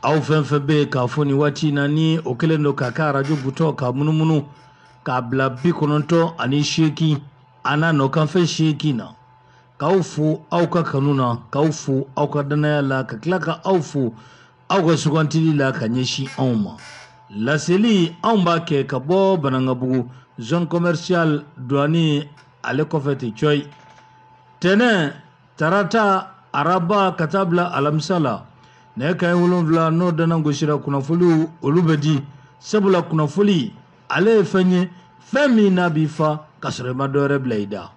aw fɛn fɛn bɛ k'a fɔ nin waati na ni o kɛlen don k'a ka arajo butɔ ka munumunu k'a bila 98 a n'a nɔkanfɛ 8 na k'aw fo aw ka kanu na k'aw fo aw ka danaya la ka tila ka aw fo aw ka sugantili la ka ɲɛsin anw ma laseli anw b'a kɛ ka bɔ Banangabugu zone commerciale douane ale kɔfɛ ten coyi tɛnɛn tarata araba ka taa bila alamisa la nɛgɛ kanɲɛ 7 n'o dana gosira kunnafoliw olu bɛ di sabula kunnafoli ale ye fɛn ye fɛn min n'a b'i fa ka sɔrɔ i ma dɔwɛrɛ bila i da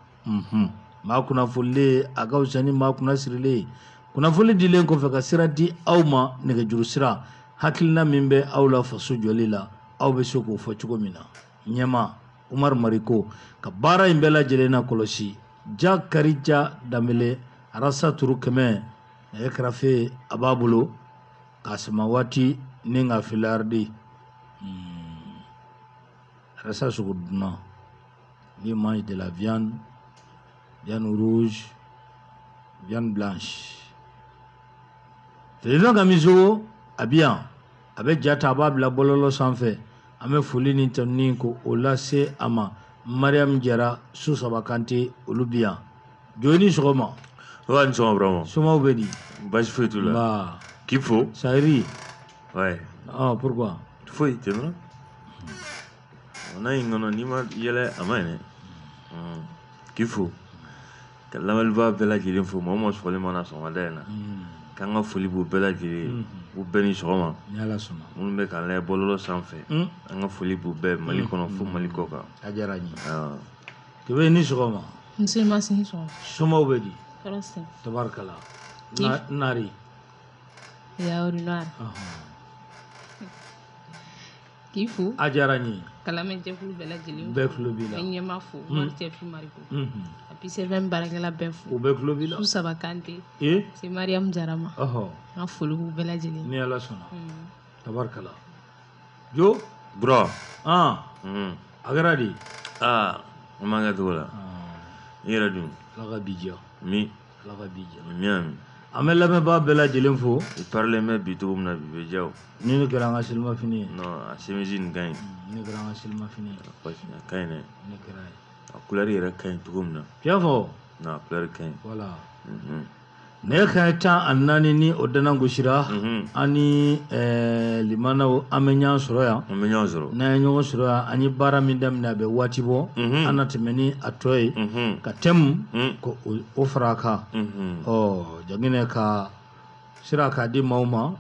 maa kunnafolilen a ka fisa ni maa kunnasirilen kunnafoli dilen kɔfɛ ka sira di aw ma nɛgɛjuru sira hakilina min bɛ aw la faso jɔli la aw bɛ se k'o fɔ cogo min na ɲɛma Umar Mariko ka baara in bɛɛ lajɛlen na kɔlɔsi ja karija danbele arasa turu 100 nɛgɛ kɛrɛfɛ a b'a bolo k'a sama waati ni nka filiyaridi arasa sogo dunna lui mange de la viande rouge viande blanche président Kamiso a bi yan a bɛ ja ta a b'a bila bɔlɔlɔ sanfɛ an bɛ foli ni tanuni ko o lase a ma Mariam Jara Susaba Kante olu bi yan jɔn ni sɔgɔma ouais, nous sommes vraiment. Somaw bɛ di Basi foyi t'u la. Bah. Qu'il faut. Sahiri. Ouais. Ah, pourquoi? Foyi t'es non? On a une anonyme yɛlɛ a ma ɲinɛ. Qu'il faut. Ka lamɛnniba bɛɛ lajɛlen fo maa o maa sɔgɔlen mana sɔgɔmada in na. K'an ka foli b'u bɛɛ lajɛlen u bɛɛ ni sɔgɔma. Ni Ala sɔnna. Minnu bɛ k'an layɛ bɔlɔlɔ sanfɛ. An ka foli b'u bɛɛ Mali kɔnɔ fo Mali kɔ kan. A diyara n ye. Kɛmɛ ni sɔgɔma. Nse ma se sɔgɔma. Somaw bɛ di. Kɔrɔsi. Tabarikala. Nari. Yaouri Noir. K'i fo. A diyara n ye. Kalamɛjɛkulu bɛɛ lajɛlen. Bɛɛ tulo b'i la. An ɲɛma fo. Maritiɛ fi Mariko. A puis sɛbɛn baarakɛla bɛɛ fo. U bɛɛ tulo b'i la. Susaba Kante. C'est Mariam Jarama. Ɔhɔ. An ka foli b'u bɛɛ lajɛlen. Ni Ala sɔnna. Tabarikala. Jo. Bura. A kɛra di. An man kɛ cogo la. I yɛrɛ dun. Ala ka bi diya. Mi. Ala ka bi diya. Mi ami. An bɛ lamɛnbaa bɛɛ lajɛlen fo. I parle mɛ bi cogo min na bi bɛ diya o. Ni ne kɛra an ka selimafini ye. Non a chemise nin ka ɲi. Ne kɛra an ka selimafini ye. A ka ɲi dɛ. Ne kɛra ye. A couleur yɛrɛ ka ɲi cogo min na. Tiɲɛ fɔ. Non a couleur ka ɲi. Voilà. Nɛgɛ kanɲɛ 14 ni o dana gosira an ni limanaw an bɛ ɲɔgɔn sɔrɔ yan. An bɛ ɲɔgɔn sɔrɔ. N'an ye ɲɔgɔn sɔrɔ yan an ye baara min daminɛ a bɛ waati bɔ an na tɛmɛ ni a tɔ ye ka thème ko o fara a kan jaginɛ ka sira k'a di maaw ma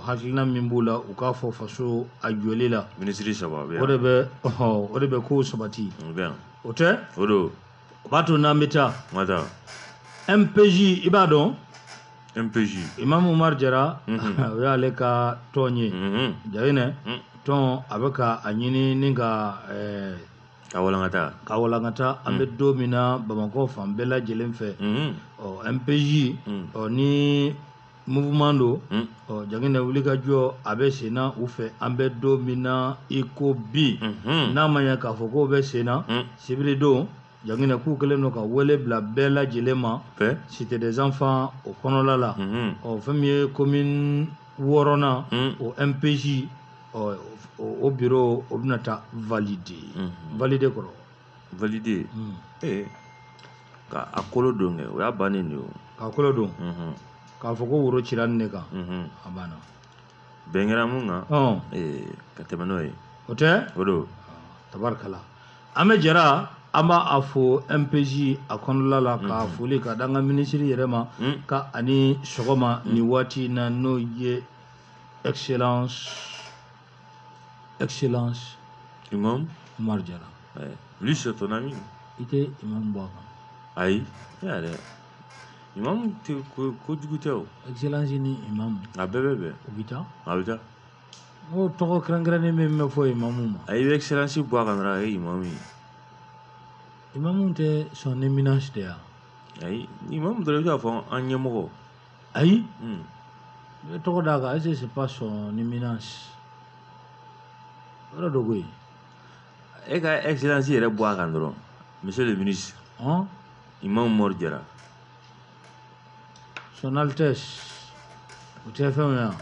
hakilina min b'u la u k'a fɔ faso a jɔli la ministre saba o de bɛ kow sabati o tɛ o don o b'a to n'an bɛ taa ma taa MPJ i b'a dɔn MPJ Imam Umar Jara o y'ale ka tɔn ye jaginɛ tɔn a bɛ ka a ɲini ni ka ka walankata an bɛ don min na Bamakɔ fan bɛɛ lajɛlen fɛ MPJ ni mouvement do jaginɛ wulikajɔ a bɛ sen na u fɛ an bɛ don min na i ko bi n'a ma ɲɛ k'a fɔ k'o bɛ sen na sibiri don jaginɛ k'u kɛlen don ka wele bila bɛɛ lajɛlen ma cité des enfants o kɔnɔla la fɛn min ye commune 6nan o MPJ o bureau o bɛna taa valider kɔrɔ valider k'a kolo don kɛ o y'a bannen de ye o k'a kolo don k'a fɔ ko woro cira nin de kan a banna bɛn kɛra mun kan ka tɛmɛ n'o ye o tɛ o don tabarikala an bɛ jɛra an b'a fo MPJ a kɔnɔla la k'a foli ka da an ka minisiri yɛrɛ ma ka ani sɔgɔma ni waati na n'o ye excellence Imam Umar Jara lui c'est ton ami i tɛ Imam bɔ a kan ayi yɛrɛ Imam tɛ kojugu tɛ o excellence ni Imam a bɛɛ bɛ bɛn o bɛ taa a bɛ taa o tɔgɔ kɛrɛnkɛrɛnnen min bɛ fɔ Imamu ma a bɛ excellence bɔ a kan dɔrɔn a ye Imam ye Imamu tɛ son éminence de yan ayi Imam dɔrɔn i bɛ fɔ an ɲɛmɔgɔ ayi i bɛ tɔgɔ d'a kan est-ce que c'est pas son éminence yɔrɔ dɔ koyi e ka excellence yɛrɛ bɔ a kan dɔrɔn monsieur le ministre Imam Umar Jara son altesse o tɛ fɛnw yan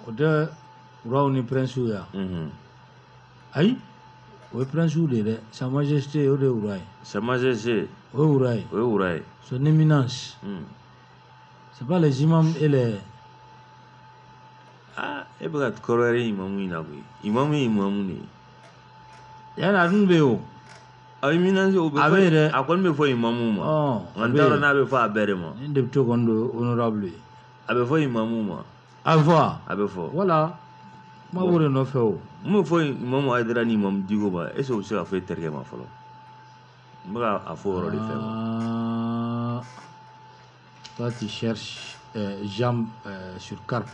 o tɛ uraw ni prince ya ayi o ye prince de dɛ sa majesté o de ye ura ye sa majesté o ye ura ye o ye wura ye son éminence c'est pas les imams et les e bɛ ka kɔrɔyɛrɛ imamu in na koyi imamu ye imamu de ye yani a dun bɛ yen o éminence o bɛ a bɛ yen dɛ a kɔni bɛ fɔ imamu ma a n bɛ t'a dɔn yen n'a bɛ fɔ a bɛɛ de ma ni député kɔni don honorable ye a bɛ fɔ imamu ma a bɛ fɔ wa a bɛ fɔ voilà kuma b'o de nɔfɛ o mun bɛ fɔ imamu Hayidara ni imamu Diko ma est ce que o bɛ se ka fɔ e terikɛ ma fɔlɔ n bɛ ka a fɔ o yɔrɔ de fɛ toi tu cherches jambe sur carpe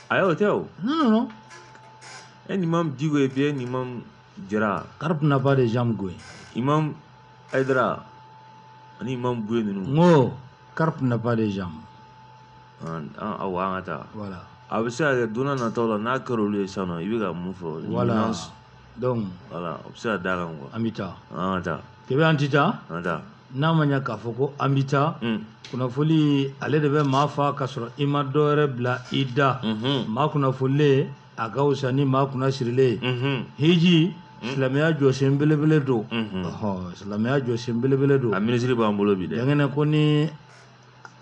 ayi o tɛ o non non non e ni imamu Diko et puis e ni imamu Jara carpe n'a pas de jambe goye imamu Hayidara ani imamu Buye ninnu n ko carpe n'a pas de jambe awɔ an ka taa voilà a bɛ se ka kɛ don n'a nataw la n'a kɛra olu ye sisan nɔ i bɛ ka mun fɔ voilà donc voilà o bɛ se ka d'a kan quoi an bɛ taa an ka taa kɛmɛ an ti taa an ka taa n'a ma ɲɛ k'a fɔ ko an bɛ taa kunnafoli ale de bɛ maa fa ka sɔrɔ i ma dɔ wɛrɛ bila i da maa kunnafolilen a ka wusa ni maa kunna sirilen hiji silamɛya jɔsen belebele don silamɛya jɔsen belebele don a minisiri b'an bolo bi dɛ jɛngɛnɛ ko ni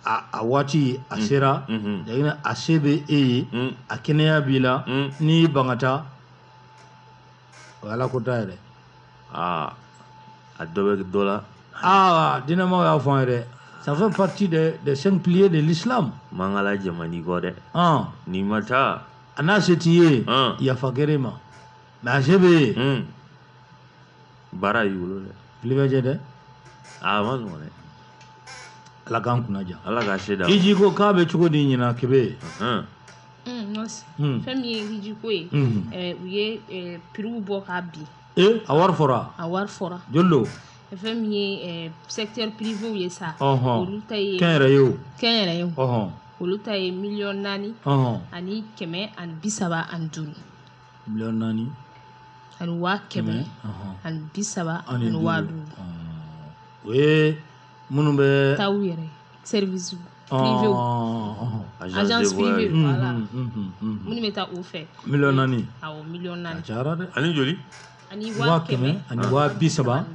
a waati a sera jɛngɛnɛ a se bɛ e ye a kɛnɛya b'i la n'i bangata o ye ala ko ta yɛrɛ a dɔ bɛ dɔ la dinɛmaw y'a fɔ an ye dɛ ça fait partie des 5 piliers de l'islam man ka lajamani kɔ dɛ n'i ma taa a n'a se t'i ye yafa kɛr'i ma mais a se bɛ ye baara y'i bolo dɛ fili bɛ jɛ dɛ a ma nɔgɔn dɛ ala k'an kunna ja ala ka se da i ji ko k'a bɛ cogo di ɲinan kebe fɛn min ye hiji ko ye u ye prix bɔ k'a bin a wari fɔra a wari fɔra joli don fɛn min ye secteur privé ye sa olu ta ye kɛnyɛrɛye o kɛnyɛrɛye o olu ta ye 4,000,000 ani 135 4,000,000 ani 100,000 ani 35 o ye minnu bɛ taw yɛrɛ service privé agence privée voilà minnu bɛ taa o fɛ 4,000,000 awɔ 4,000,000 a cayara dɛ ani joli ani 100,000 ani 35,000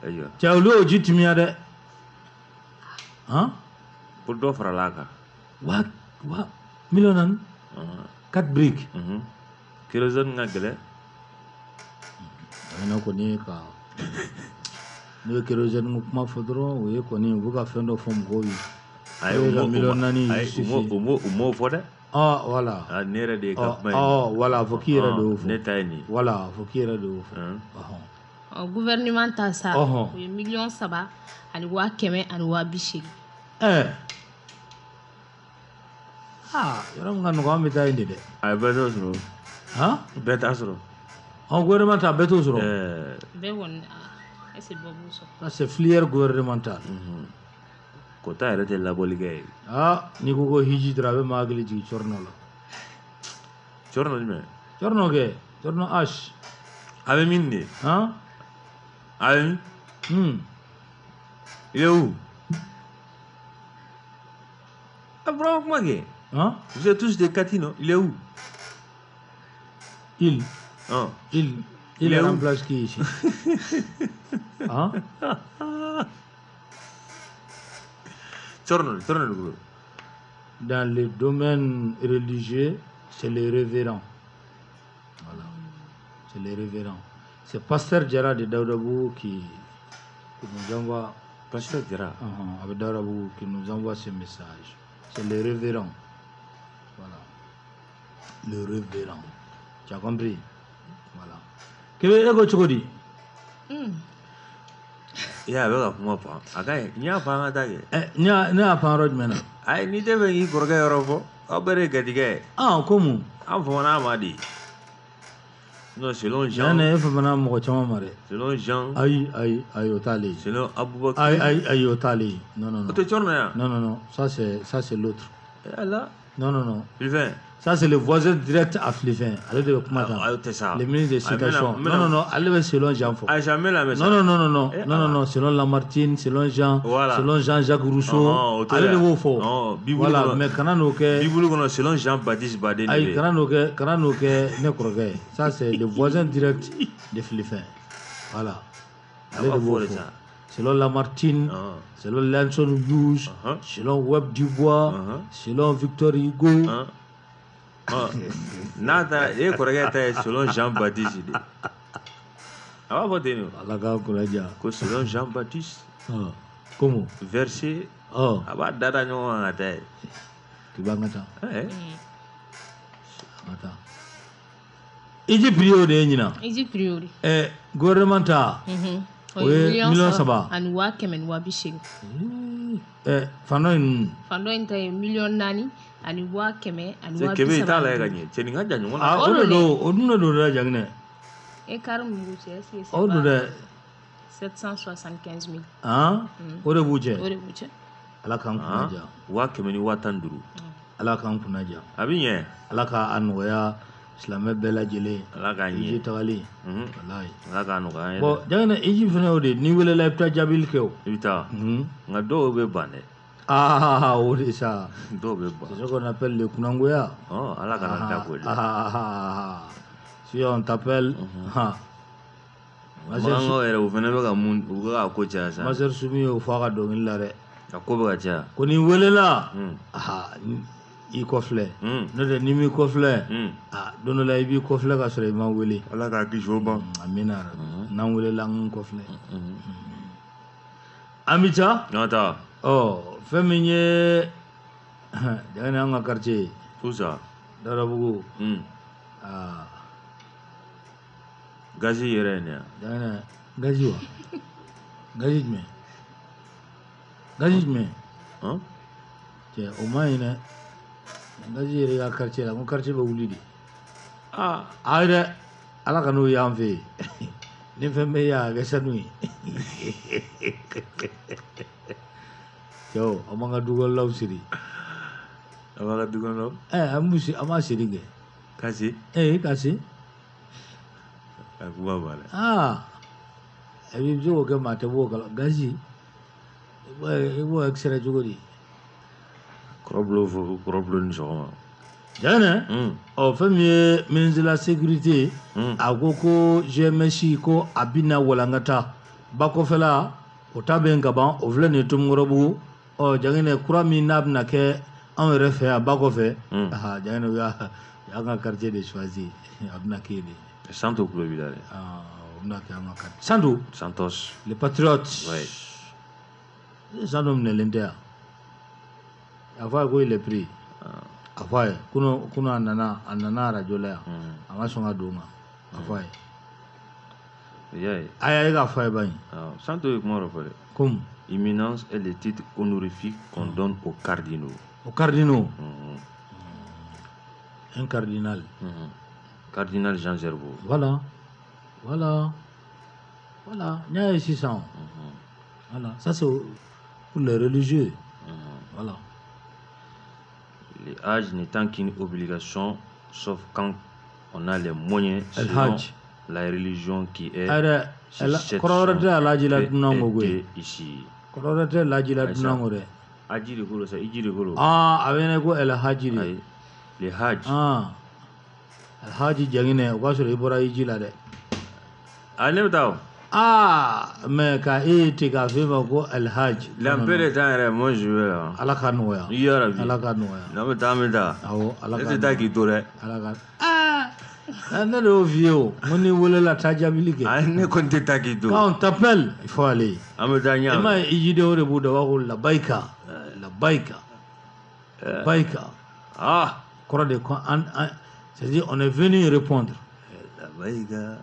ayiwa cɛ olu y'o ji timiya dɛ pour dɔ farala a kan 4,000,000 4 briques kérosène ka gɛlɛ ne kɔni ka n'o ye kérosène kuma fɔ dɔrɔn o ye kɔni u bɛ ka fɛn dɔ fɔ mɔgɔw ye ayi u m'o fɔ dɛ voilà ne yɛrɛ de ye ka kuma ye voilà fɔ k'i yɛrɛ de y'o fɔ ne ta ye nin voilà fɔ k'i yɛrɛ de y'o fɔ gouvernement ta sa o ye 3,000,000 ani 100,000 ani 80,000 yɔrɔ min ka nɔgɔ an bɛ taa yen de dɛ a ye bɛɛ t'o sɔrɔ bɛɛ t'a sɔrɔ gouvernement ta bɛɛ t'o sɔrɔ bɛɛ kɔni est-ce que bɛɛ b'o sɔrɔ ça c'est filière gouvernementale kota yɛrɛ tɛ labɔli kɛ ye n'i ko ko hiji dɔrɔn a bɛ maa hakili jigin cɔrɔnɔ la cɔrɔnɔ jumɛn cɔrɔnɔ kɛ cɔrɔnɔ H a bɛ min de a bɛ min il est où a fɔra kuma kɛ vous êtes tous des Kati non il est où il remplace qui ici dans le domaine religieux c'est les révérends voilà c'est les révérends c'est pasteur Jara de Daoudabougou qui nous envoie pasteur Jara avec Daoudabougou qui nous envoie ce message c'est les révérends voilà le révérend tu as compris voilà kebe ego chokodi ya bɛ ka kuma fɔ a ka ɲi n y'a fɔ an ka taa kɛ ne y'a fɔ yɔrɔ jumɛn na ayi n'i tɛ fɛ k'i kɔrɔkɛ yɔrɔ fɔ aw bɛɛ de ye garijɛgɛ ye ko mun an famana a ma de non selon Jean e famana mɔgɔ caman ma dɛ selon Jean ayi o t'ale ye selon Abubakar ayi o t'ale ye non o tɛ cɔrɔnɔ yan non ça c'est l'autre ala non Sylvain Ça, c'est le voisin direct africain. Allez de comment ça. Les ministres de citation. Non, allez selon Jean Faux. Jamais la même. Non, selon Lamartine, selon Jean, selon Jean-Jacques Rousseau. Allez de vous faux. Voilà, mais quand on Bible selon Jean-Baptiste Badé. Aïe, quand on ne ça, c'est le voisin direct des Philippins. Voilà. Allez de vous faux. Selon Lamartine, selon Lanson Hughes, selon Webb Dubois, selon Victor Hugo. Nada, et correct selon Jean-Baptiste. Ah, va dire. Selon Jean-Baptiste. Comment? Verset. Ah, dada no à terre. Tu vas mettre. Egypte priori nina. Egypte priori. Gouvernementa. Million saba. And wa kemen wa bishing. Fanoin tay million nani. Ani wa keme ani wa bisa ta la ganye cheni ngaja nyuma oduno do da jangne e karum buche c'est odu de 775 000 ore buche ala kan kunaja wa keme ni watanduru ala kan kunaja abinye ala ka anwaya islamé bela jele ala ka nyi tawali wallahi ala ka no ga bo jangne Egypte fene ode ni wele la pta jabil kew ita ngado be bane oui, ça. C'est ce qu'on appelle le Kunangoya. Si on t'appelle. Ma sœur Soumi au Fara Dongilare. Koni Welela. I kofle. No de Nimi kofle. Dono la ibi kofle ka sere ma wele. Ala ka ki joba. Amina. Nan wele lang kofle. Amita? Nata. Féminin, jangan angkat kerja. Susah. Darah buku. Gaji yerenya. Jangan gaji wa. Gaji me. Gaji me. Cek omai ni. Gaji yere angkat kerja lah. Angkat kerja beruli di. Ada ala kanu yang fe. Ni fembe ya kesanui. Yo, amang adugal law siri. Amang adugal law? Amusi, ama siri ke. Kasi? Kasi. Aku bala. Abi jo ke mate bo kala gazi. Ibo extra jo di. Croblo ni so. Jana? Famille ministre de la sécurité agoko GMC ko abina walangata. Bako fela otaben gaban ovle ne tumngorobu. Jangan kura min nabna ke an refe a bako fe jangan ya quartier de choisi abna ke ni Santo club bidare abna ke an quartier Santos les patriotes Santos ne lendea afa ko il est pris afa kuno anana rajola ama songa doma afa aya ga afa ba Santo ko moro fole comme Imminence est le titre honorifique qu'on donne aux cardinaux. Aux cardinaux Un cardinal. Cardinal Jean Gerbeau. Voilà. Il y a 600. Voilà. Ça, c'est pour les religieux. Voilà. Les Hajj n'étant qu'une obligation, sauf quand on a les moyens, selon la religion qui est ici. Kororete lajila dunangore. Ajiri golo sa ijiri golo. Avene go el hajiri. Le hajj. El hajji jangine waso ibora ijila de. Alem taw. Mais ka tika fema go el hajj. L'ampere tanere mo jouer. Ala kanoya. Yara bi. Ala kanoya. Na me tamida. Awo ala kanoya. C'est ta qui tore. Ala kan. Ne le vieux, mon voulait la tajabilité. Ne compte ta qui Quand on t'appelle, il faut aller. Amadania. Ma idée de Bouddha la baika. Baika. Croix de quoi c'est-à-dire on est venu répondre. La baika.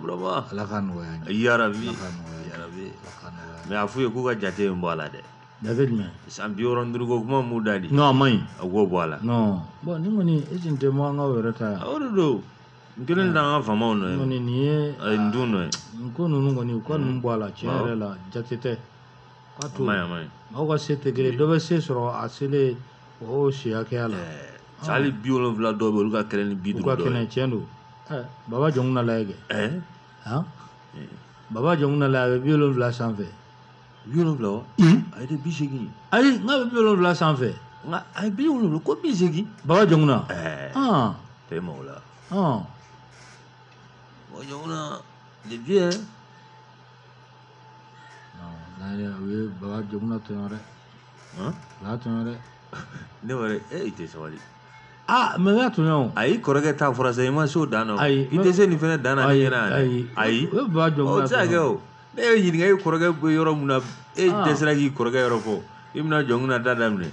Bravo. La kanwa. Yarabi. Mais afu ko ga jate mbala de. David me. Sambioro ndrugo kuma mudadi. No mai. Ago bwala. No. Bon ni moni ejinte mo nga werata. Odo. Ngene ndanga fama ono. Moni ni nduno. Nkono nungo ni ko mbwala chere la jatete. Kwato. Mai. Oga sete gele dobe se soro asile o si hakɛya la hali 70 dɔw bɛ olu ka kɛnɛ ni 50 u ka dɔw kɛnɛ ye tiɲɛ don baba jɔngu na lajɛ kɛ han baba jɔngu na lajɛ a bɛ 70 sanfɛ 70 wa a ye 80 ayi n k'a bɛ 70 sanfɛ nka a ye 70 ko 80 baba jɔngu na tɛ ma o la baba jɔngu na de bien u ye baba jɔngu na tɔɲɔ dɛ baba tɔɲɔ dɛ ne wɛrɛ i tɛ sabali mɛ n y'a tɔɲɔ o ayi kɔrɔkɛ ta fɔra sa i ma se o dan na ayi i tɛ se nin fɛnɛ dan na ne ɲɛna ayi o ye baba jɔngu na o tɛ se ka kɛ o ne ye ɲininka e kɔrɔkɛ bɛ yɔrɔ mun na e dɛsɛra k'i kɔrɔkɛ yɔrɔ fɔ i bɛna jɔngu na da daminɛ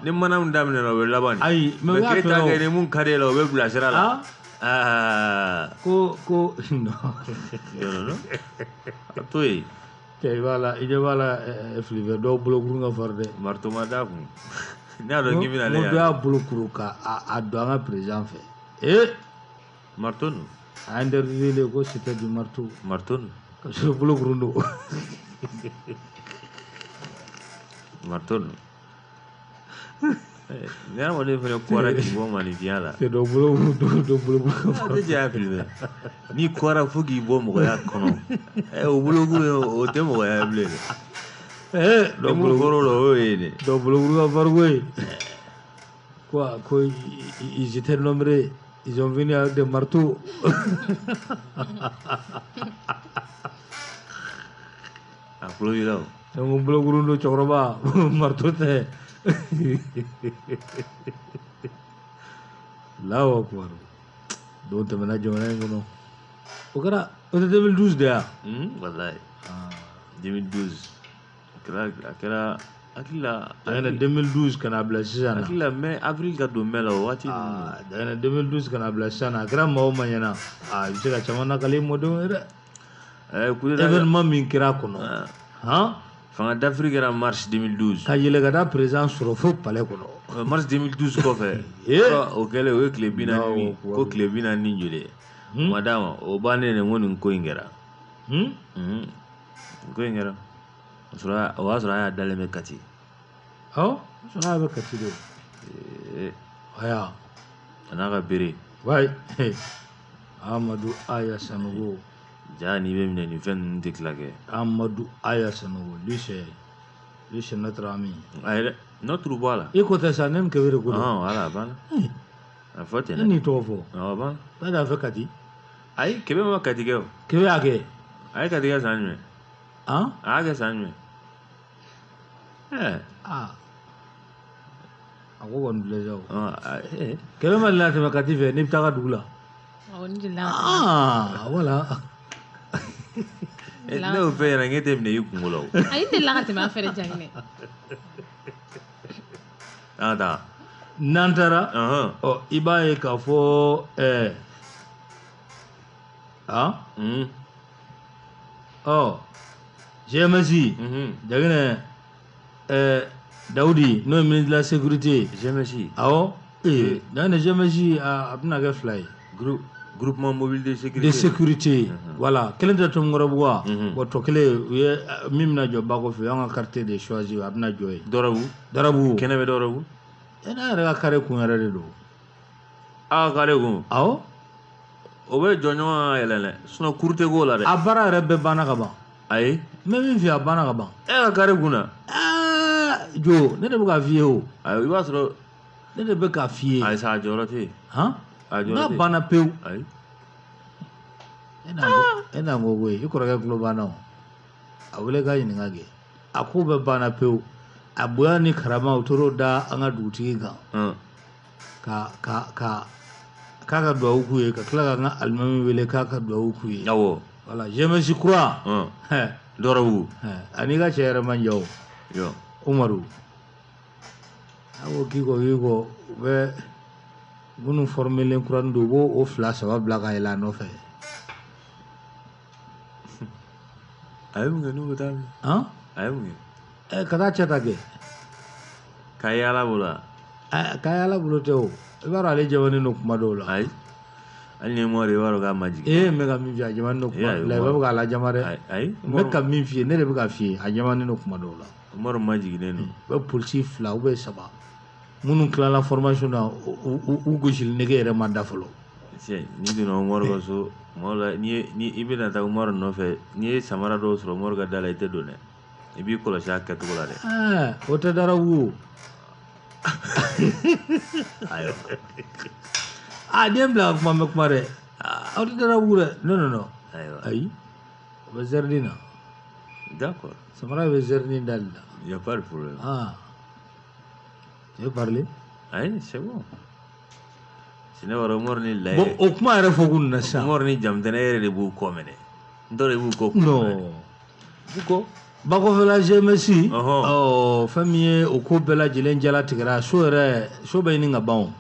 ni mana min daminɛna o bɛ laban ayi mɛ n y'a k'e ta tɔɲɔ kɛ ni mun ka di e la o bɛ bila sira la ko a to yen cɛ i b'a la filifɛ dɔw bolokuru ka farin dɛ marito ma da kun ne y'a dɔn k'i bɛna ale yan dɔ y'a bolokuru k'a don an ka président fɛ marito ninnu a interdit ko c'était du marteau ninnu ka sɔrɔ bolokuru don marito ninnu ni adamaden fɛnɛ kɔra k'i bɔ maninfinya la c'est dɔ bolokuru ka farin tɛ jɛ a filifɛ n'i kɔra fo k'i bɔ mɔgɔya kɔnɔ o bolokuru o tɛ mɔgɔya bilen dɛ dɔ bolokuru la o ye dɛ dɔ bolokuru ka farin koyi ko ils étaient nombreux ils ont venu avec des marteaux a kulo b'i la o donc bolokuru don cɛkɔrɔba marteau tɛ Allahu akbar don tɛmɛna jamana in kɔnɔ o tɛ 2012 de ya wallahi 2012 a kɛra hakili la 2012 kana bila sisan na hakili la mai avril ka don mai la o waati 2012 kana bila sisan na a kɛra maa o maa ɲɛna i bɛ se ka caman nakali mɔdenw ye dɛ événement min kɛra a kɔnɔ fanga d'Afrique kɛra mars 2012 ka yɛlɛ ka taa président sɔrɔ fo palais kɔnɔ mars 2012 kɔfɛ o kɛlen o ye tile 40 ko tile 40 ni joli ye o ma d'a ma o bannen de ko nin ko in kɛra ko in kɛra o b'a sɔrɔ a y'a dalen bɛ Kati o sɔrɔ a bɛ Kati de aya a n'a ka bere wayi Amadu Aya Sanogo ja n'i bɛ minɛ nin fɛn ninnu tɛ tila kɛ Amadu Aya Sanogo lui c'est notre ami ayi dɛ n'o turu bɔ a la i ko tɛ sa ne ni Kebere ko don voilà a banna a fɔ ten ne n'i tɔgɔ fɔ a banna n'a y'a fɛ Kati ayi Kebe ma Kati kɛ o Kebe y'a kɛ a ye Kati kɛ san jumɛn a y'a kɛ san jumɛn a ko kɔni filɛ sa o Kebe ma deli ka tɛmɛ Kati fɛ n'i bɛ taa ka dugu la voilà ne y'o fɛ ɲɛna k'e tɛ minɛ i kungo la o ayi n delila ka tɛmɛ an fɛ dɛ Janginɛ an ta n'an taara i b'a ye k'a fɔ GMS Janginɛ Dawudi n'o ye ministre de la sécurité GMS awɔ Janginɛ GMS a bɛna kɛ fila ye groupement mobile de sécurité voilà kelen tɛ Tomikɔrɔbugu wa bon tɔ kelen u ye min bɛna jɔ ba kɔfɛ an ka quartier de choisi a bɛna jɔ yen Darabu kɛnɛ bɛ Darabu ne yɛrɛ ka carré kun yɛrɛ de don a ka carré kun awɔ o bɛ jɔ ɲɔgɔn kan yɛlɛ dɛ sinon kuru tɛ k'o la dɛ a baara yɛrɛ bɛɛ banna ka ban ayi n bɛ min f'i ye a banna ka ban e ka carré kun na jo ne de bɛ k'a f'i ye o ayi i b'a sɔrɔ ne de bɛ k'a f'i ye ayi sa a jɔyɔrɔ tɛ yen n'a banna pewu ayi e n'a ko koyi i kɔrɔkɛ tulo banna o a wele k'a ɲininka kɛ a ko bɛɛ banna pewu a bonya ni karama u tor'o da an ka dugutigi kan k'a ka duwawu k'u ye ka tila ka n ka alimami wele k'a ka duwawu k'u ye awɔ voilà GMS kura Dɔrɔbugu ani ka cɛ yɛrɛ man jan o Umaru a ko k'i kɔ u bɛ minnu formelen kuranin don u b'o 2-3 bila ka yɛlɛ a nɔfɛ a ye mun kɛ n'u bɛ taa min a ye mun kɛ ka taa cɛ ta kɛ ka yaala bolo wa ka yaala bolo tɛ o i b'a dɔn ale jamanen don kuma dɔw la ayi hali ni Umaru i b'a dɔn k'a ma jigin n bɛ ka min f'i ye a jamanen don kuma dɔw la i b'a fɛ k'a lajama dɛ n bɛ ka min f'i ye ne de bɛ k'a f'i ye a jamanen don kuma dɔw la Umaru ma jiginnen don u bɛ polisi 2 ou bien 3 minnu tilala formation na u gosili nege yɛrɛ ma da fɔlɔ ni donna Umar ka so ni i bɛna taa Umar nɔfɛ n'i ye samara dɔw sɔrɔ Umar ka da la i tɛ don dɛ i b'i kɔlɔsi a kɛcogo la dɛ o tɛ darawu ayiwa den bila kuma bɛ kuma dɛ aw tɛ darawu dɛ non ayi o bɛ zɛrɛni na d'accord samara bɛ zɛrɛni dali la il y a pas de problème tu veux parler ayi c'est bon sine wara Umar ni laye bon o kuma yɛrɛ fɔ kun na sisan Umar ni jamtɛnɛ yɛrɛ de b'u kɔ minɛ n tɔ de b'u kɔ non buko bakɔfɛla GMS fɛn min ye o ko bɛɛ lajɛlen jalatigɛra so bɛ ɲini ka ban o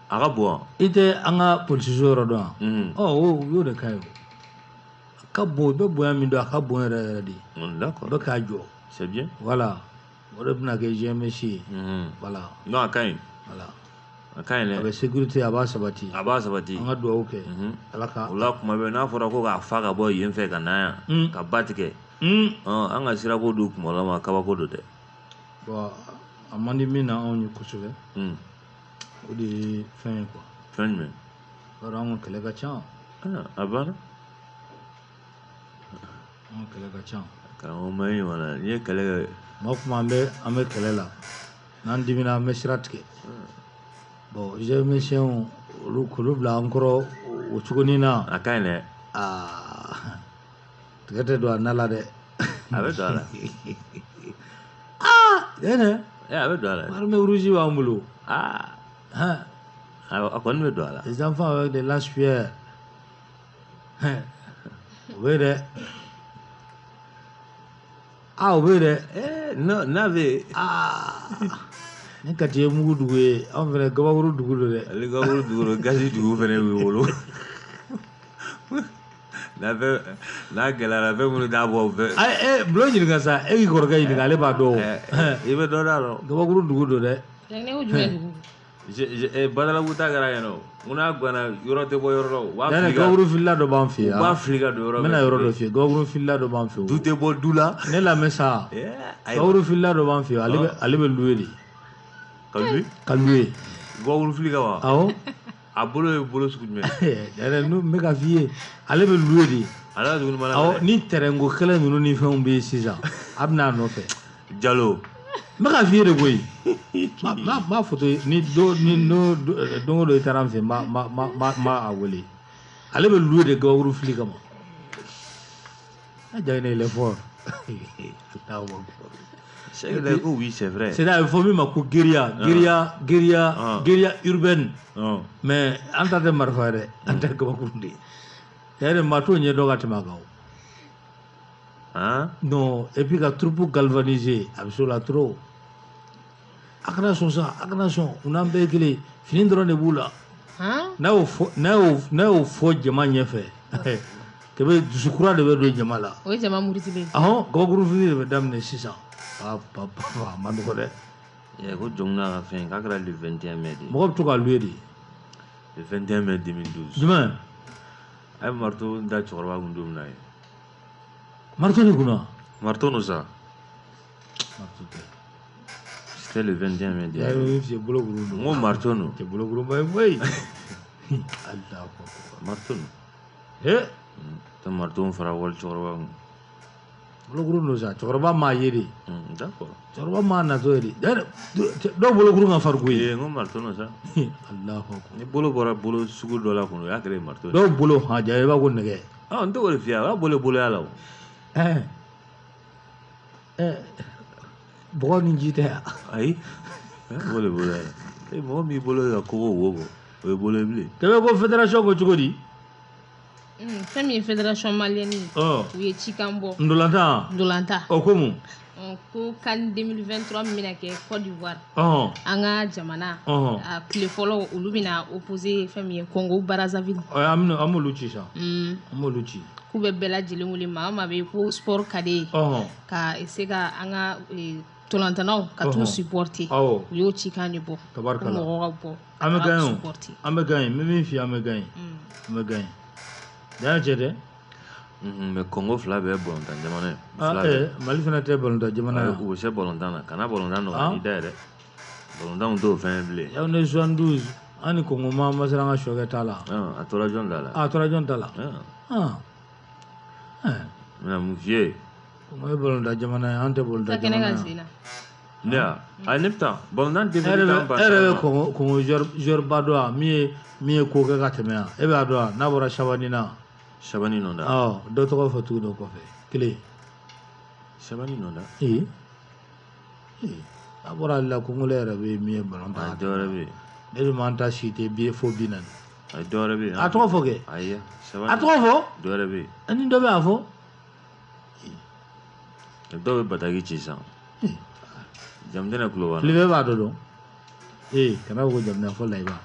a ka bon i tɛ an ka polisiso yɔrɔ dɔn o y'o de ka ɲi a ka bon i bɛ bonya min dɔn a ka bon yɛrɛ yɛrɛ de d'accord bɛ k'a jɔ c'est bien voilà o de bɛna kɛ GMS ye voilà non a ka ɲi voilà a ka ɲi dɛ a bɛ sécurité a b'a sabati a b'a sabati an ka dugawu kɛ ala ka o la kuma bɛɛ n'a fɔra ko k'a fa ka bɔ yen fɛ ka na yan ka ba tigɛ an ka sirako don kuma la ma kabako don dɛ bon a man di min na anw ye kosɛbɛ o de ye fɛn ye quoi fɛn jumɛn bari anw ka kɛlɛ ka ca a banna anw ka kɛlɛ ka ca karamɔgɔ ma ɲi wala n'i ye kɛlɛ kɛ ma kuma an bɛ kɛlɛ la n'an dimina an bɛ sira tigɛ bon GMSiɛnw olu bila an kɔrɔ o cogonin na a ka ɲi dɛ tigɛ tɛ don a na la dɛ a bɛ don a la a bɛ don a la armée rouge b'an bolo a kɔni bɛ don a la les enfants avec des lance-pierres o bɛ dɛ o bɛ dɛ n'a bɛ ni Kati ye mugu dugu ye anw fɛnɛ Gabakuru dugu don dɛ ale Gabakuru dugu don gazi dugu fɛnɛ b'i bolo n'a gɛlɛyara fɛn minnu t'a bɔ fɛ bulon ɲininka sa e k'i kɔrɔkɛ ɲininka ale b'a dɔn i bɛ dɔ d'a la Gabakuru dugu don dɛ Badalabu ta kɛra yen nɔ mun n'a ganna yɔrɔ tɛ bɔ yɔrɔ la u b'a fili Gabakuru filila dɔ b'an fɛ yen u b'a fili ka don yɔrɔ n bɛna yɔrɔ dɔ f'i ye Gabakuru filila dɔ b'an fɛ yen du tɛ bɔ du la ne lamɛn sa Gabakuru filila dɔ b'an fɛ yen ale bɛ louer de ka louer Gabakuru fili ka wa awɔ a bolo ye bolo sugu jumɛn yɛrɛ n bɛ ka f'i ye ale bɛ louer de ale ka dumuni mana awɔ ni terrain ko kɛlɛ ninnu ni fɛnw bɛ yen sisan a bɛna a nɔfɛ Jalo n bɛ ka f'i ye de koyi m'a foto ni don o don i taara an fɛ n b'a wele ale bɛ louer de Gabakuru fili kama a jaa ne il est fort c'est oui c'est vrai c'est à dire fɔ min ma ko guérilla urbaine mais an ta tɛ marifa dɛ an tɛ Gabakuru de yɛrɛ maa t'o ɲɛ dɔn ka tɛmɛ a kan non et puis ka troupe galvaniser a bɛ s'o la trop a kana sɔn sa a kana sɔn u n'an bɛɛ ye kelen fini dɔrɔn de b'u la n'a y'o fɔ jama ɲɛfɛ kɛmɛ dusukura de bɛ don jama la o ye jama murutilen Gabakuru fili de bɛ daminɛ sisan a ma nɔgɔ dɛ ko jɔn n'a ka fɛn k'a kɛra le 21 mai de mɔgɔ bɛ to ka louer de le 21 mai 2012 jumɛn a ye marteau da cɛkɔrɔba kun don min na ye marteau de kunna marteau no sa c'était le 21 mai de min f'i ye bolokuru don n ko marteau no tɛ bolokuruba ye koyi marteau no tɛ marteau fara wali cɛkɔrɔba kun bolokuru don sa cɛkɔrɔba m'a ye de d'accord cɛkɔrɔba m'a natɔ ye de dɔw bolokuru ka farin koyi n ko marteau no sa Alahu ni bolo bɔra bolo sugu dɔ la kun o y'a kɛra marteau dɔw bolo ja i b'a ko nɛgɛ n tɛ o de f'i ye a b'a bolo boloya la o bɔgɔ ni ji tɛ yan ayi bolo boloya mɔgɔ min bolo ka kogo wo bɔ o ye bolo ye bilen kɛmɛ ko fédération ko cogo di fɛn min ye fédération malienne u ye cikan bɔ ndolanta o ko mun ko CAN 2023 min bɛna kɛ Côte d'Ivoire an ka jamana a tile fɔlɔ olu bɛna opposer fɛn min ye Congo Brazzaville an m'olu ci sa an m'olu ci k'u bɛ bɛɛ lajɛlen wele maa o maa bɛ ko sport ka di ye ka se ka an ka tolantanaw ka t'u supporter u y'o cikan de bɔ tabarikala mɔgɔw ka bɔ an bɛ gagner n bɛ min f'i ye an bɛ gagner jaa cɛ dɛ mais Congo fila bɛɛ ye balontan jamana ye Mali fana tɛ balontan jamana ye u bɛ se balontan na kana balontan nɔgɔya i da yɛrɛ Bon, dans le family. On est 72. On est comme maman, c'est un choc à la. Ah, à toi, John Dalla. Ah, toi, John Dalla. Ah. Mon vieux. Comment est bon la jamana? Ante bon la jamana. Yeah, I nepta. Bon, non, tu veux comme jor badoa, mi koga katemea. Ebe adoa, nabora shabanina. Shabanino da. Ah, d'autres fois tout donc fait. Clé. Shabanino da. Abora la kongolera be mi bon. Adore be. Ele manta shite bi fo binan. Adore be. A trois fois que. Aïe. A trois fois? Adore be. Ani dobe afo? Dobe batagi chisa. Jamdena kulowa. Flibe ba dodo. Kana ko jamna fo laiba.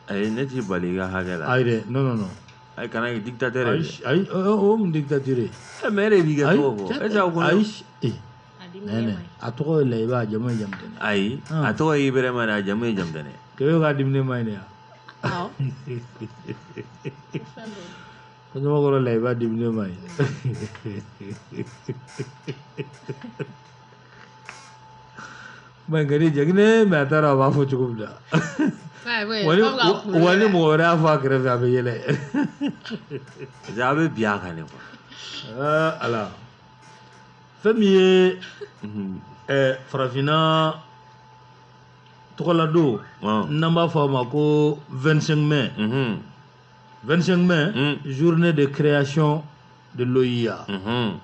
Ay neti baliga hagela. Ayre, non. Ay kana dictateur. Ay, oh, dictateur. Mere biga to. Esa ko. Ay, nene. Atoko laiba jamay jamdene. Ay, atoko ibere mara jamay jamdene. Kewe ga dimne mayne ya. Ah. Kono ko laiba dimne may. Mangari jagne matara wa fo chukubda. Wani mo ra fa kare fa be yele. Jabe biya kane ko. Ala. Famiye farafina tokolado namba fa ma ko 25 mai. 25 mai, journée de création de l'OIA,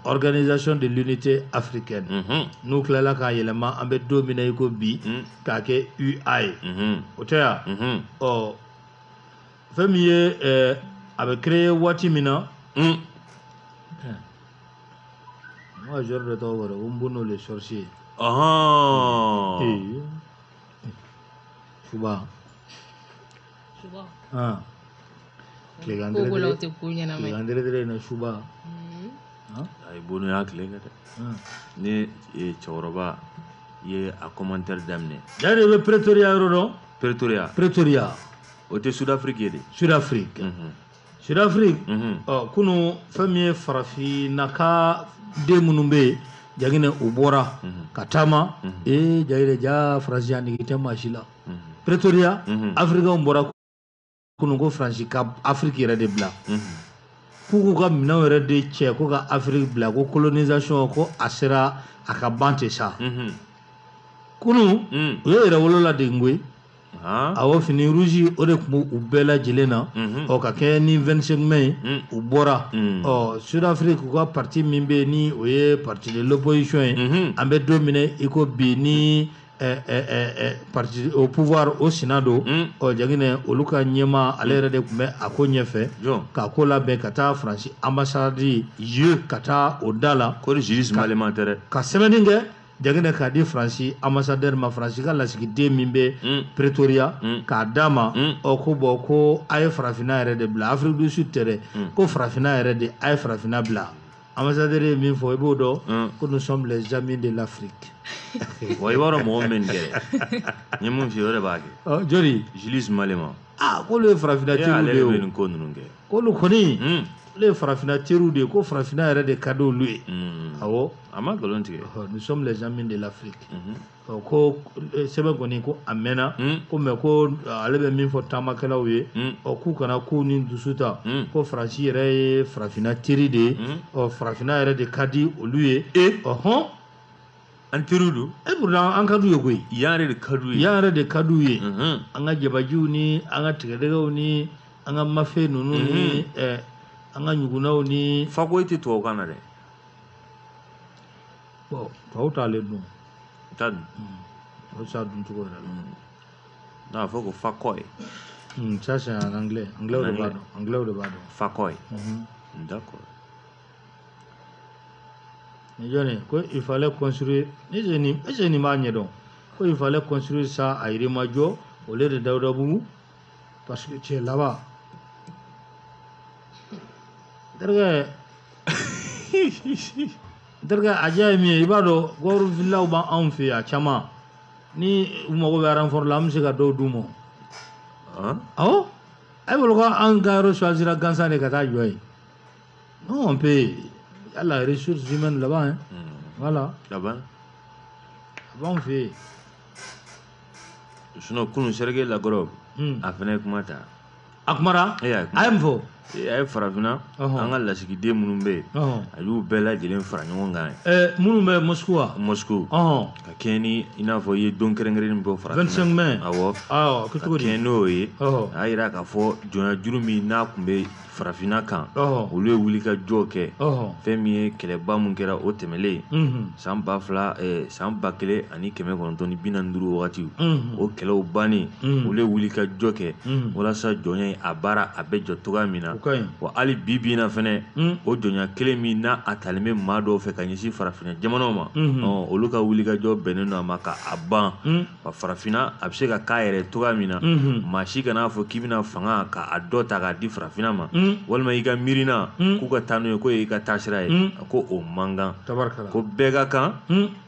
Organisation de l'Unité Africaine. Nous clés ka yelema ambe dominer ko bi ka ke UI. Otea. Oh. Famiye avait créé Watimina. Moi je retourne voir Umbuno les sorciers. Shuba. Clegandre na Shuba. Ay bonu ya clegate. Ni choroba ye a commentaire d'amener. Yare le Pretoria rodo. Pretoria. Ote Sud-Afrique. Sud-Afrique. Kuno famille farafi naka de munumbe jagine ubora katama jaire ja fraziani kitema shila. Pretoria Afrika ubora kuno go franchi ka Afrique re de bla. Kuko ka mina re de che ko ka Afrique bla ko colonisation ko asera akabante sa. Kuno yo re wolola de ngwe. Awo fini rouge o de kumu u bela jelena o ka kɛ ni 25 mai u bɔra Sud-Afrique ka parti min be ni o ye parti de l'opposition ye an bɛ don minɛ i ko bi ni parti au pouvoir au Sénado jagine olu ka ɲɛma ale yɛrɛ de kun bɛ a ko ɲɛfɛ ka ko labɛn ka taa Faransi ambassade ye ka taa o da la ko jurisme alimentaire ka sɛbɛnni kɛ jagine ka di Faransi ambassadeur ma Faransi ka lasigiden min bɛ Pretoria k'a d'a ma ko bɔn ko a ye farafina yɛrɛ de bila Afrique du Sud tɛ dɛ ko farafina yɛrɛ de a ye farafina bila ambassadeur ye min fɔ i b'o dɔn ko nous sommes les amis de l'Afrique. Wa i b'a dɔn mɔgɔ min kɛ n ye mun f'i ye o de b'a kɛ. Joli? Julius Malema. K'olu ye farafina teriw de ye o. Ale de bɛ nin ko ninnu kɛ. K'olu kɔni olu ye farafina teriw de ye ko farafina yɛrɛ de ka di olu ye. Awɔ. A ma nkalon tigɛ. Nous sommes les amis de l'Afrique. Ko sɛbɛn kɔni ko a mɛnna ko mɛ ko ale bɛ min fɔ taamakɛlaw ye k'u kana k'u ni dusu ta ko Faransi yɛrɛ ye farafina teri de ye farafina yɛrɛ de ka di olu ye. An teriw don. Pourtant an ka d'u ye koyi. Yan yɛrɛ de ka d'u ye. Yan yɛrɛ de ka d'u ye. An ka jabajiw ni an ka tigɛdɛgɛw ni an ka mafe ninnu ni an ka ɲugunaw ni. Fakoyi tɛ tubabukan na dɛ. Bon, tubabu t'ale dun. T'a dun. O t'a dun cogo yɛrɛ la. Non, il faut que fakoyi. Ça c'est en anglais. Anglais de b'a dɔn. Anglais de b'a dɔn. Fakoyi. D'accord. Johnny, il fallait construire. Est-ce que m'a ɲɛdɔn? Ko il fallait construire ça à Yirimajɔ au lieu de Daoudabougou parce que tu es là-bas. Derga aja mi i b'a dɔn gɔru villaw b'anw fɛ yan caman ni u mago bɛ renfort la an bɛ se ka dɔw d'u ma. Awɔ a bolo ko an ka yɔrɔ choisira gansan de ka taa jɔ yen. Non on peut y a la ressource humaine là-bas hein. Voilà. Là-bas. B'anw fɛ yen. sinon kunu Sergei Lavrov a fana ye kuma ta. A kumara? A ye mun fɔ? A ye farafinna an ka lasigiden minnu bɛ yen a y'u bɛɛ lajɛlen fara ɲɔgɔn kan. Minnu bɛ Moscou wa? Moscou ka kɛɲɛ ni i n'a fɔ i ye don kɛrɛnkɛrɛnnen bɔ farafinna 25 mai awɔ ka kɛɲɛ n'o ye a y'a jira k'a fɔ jɔnya juru min n'a tun bɛ farafinna kan olu ye wuli ka jɔ kɛ fɛn min ye kɛlɛba min kɛra o tɛmɛlen san 1945 wagati o kɛlɛw bannen olu ye wuli ka jɔ kɛ walasa jɔnya a baara a bɛ jɔ cogoya min na wa hali bi bi in na fɛnɛ o jɔnya kelen min n'a a talen bɛ maa dɔw fɛ ka ɲɛsin farafinna jamanaw ma olu ka wuli ka jɔ bɛnnen don a ma ka a ban wa farafinna a bɛ se ka k'a yɛrɛ cogoya min na maa si kan'a fɔ k'i bɛna fanga k'a dɔ ta k'a di farafinna ma walima i ka miirina k'u ka taa n'o ye ko i ka taasira ye ko o man kan ko bɛɛ ka kan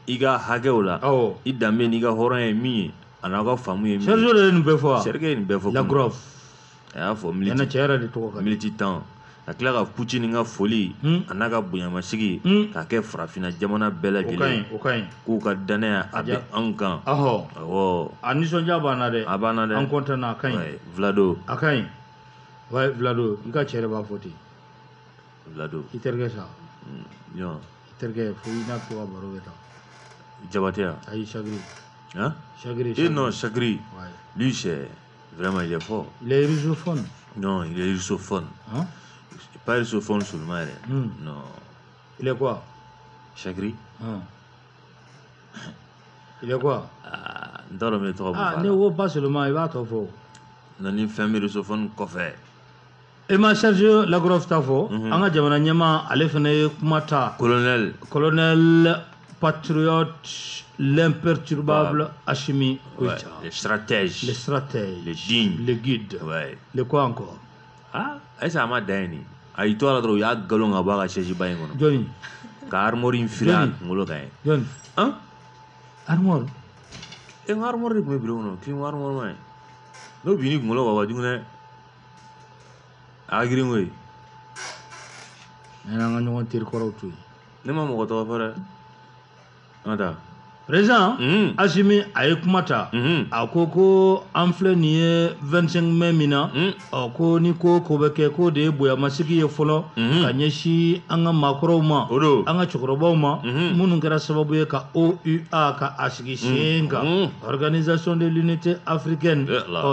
i ka hakɛw la i danbe n'i ka hɔrɔnya ye min ye a n'aw ka faamu ye min ye. Serge de ye nin bɛɛ fɔ wa? Serge ye nin bɛɛ fɔ. Lavrov a y'a fɔ miniti 10 ka tila ka Poutine ka foli a n'a ka bonyamasigi k'a kɛ farafinna jamana bɛɛ lajɛlen k'u ka danaya a bɛ anw kan. Awɔ a nisɔndiya b'an na dɛ. A b'an na dɛ. An kɔntanna a ka ɲi. Vlado a ka ɲi. Ouais, Vlado, i ka cɛ yɛrɛ b'a fɔ ten. Vlado i terikɛ sa. I terikɛ fo i n'a to ka baro kɛ tan. Jabate ya? Ayi, Chagri. Hein? Chagri. Non, Chagri. Lui, c'est vraiment, il est fort. Il est russophone. Non, il est russophone. Hein? Pas russophone seulement. Non. Il est quoi? Chagri. Il est quoi? Ne wo pas seulement, il va t'en fort. Non, il fait un russophone coffre. Et ma Serge Lavrov t'a fort. En a jamana nyama, ale fana ye kuma ta. Colonel patriote, l'imperturbable Hashimi Goïta. Les stratèges. Les stratèges. Les dignes. Les guides. Ouais. Les quoi encore? Ah, ça m'a donné. A y toi là, il y a galon à boire à chez Jibaïn. Johnny. Car armor infilade, molokai. Johnny. Hein? Armor. Et armor de me bruno, qui armor mai. No bini molo wa dune. Agriway. Elle a un nom de tir corruptu. Ne m'a mon retour après. Anda. Président, Hashimi a ye kuma ta a ko ko an filɛ nin ye 25 mai min na ko ni ko bɛ kɛ ko de ye bonyamasigi ye fɔlɔ ka ɲɛsin an ka maakɔrɔw ma an ka cɛkɔrɔbaw ma minnu kɛra sababu ye ka OUA ka a sigi sen kan Organisation de l'Unité Africaine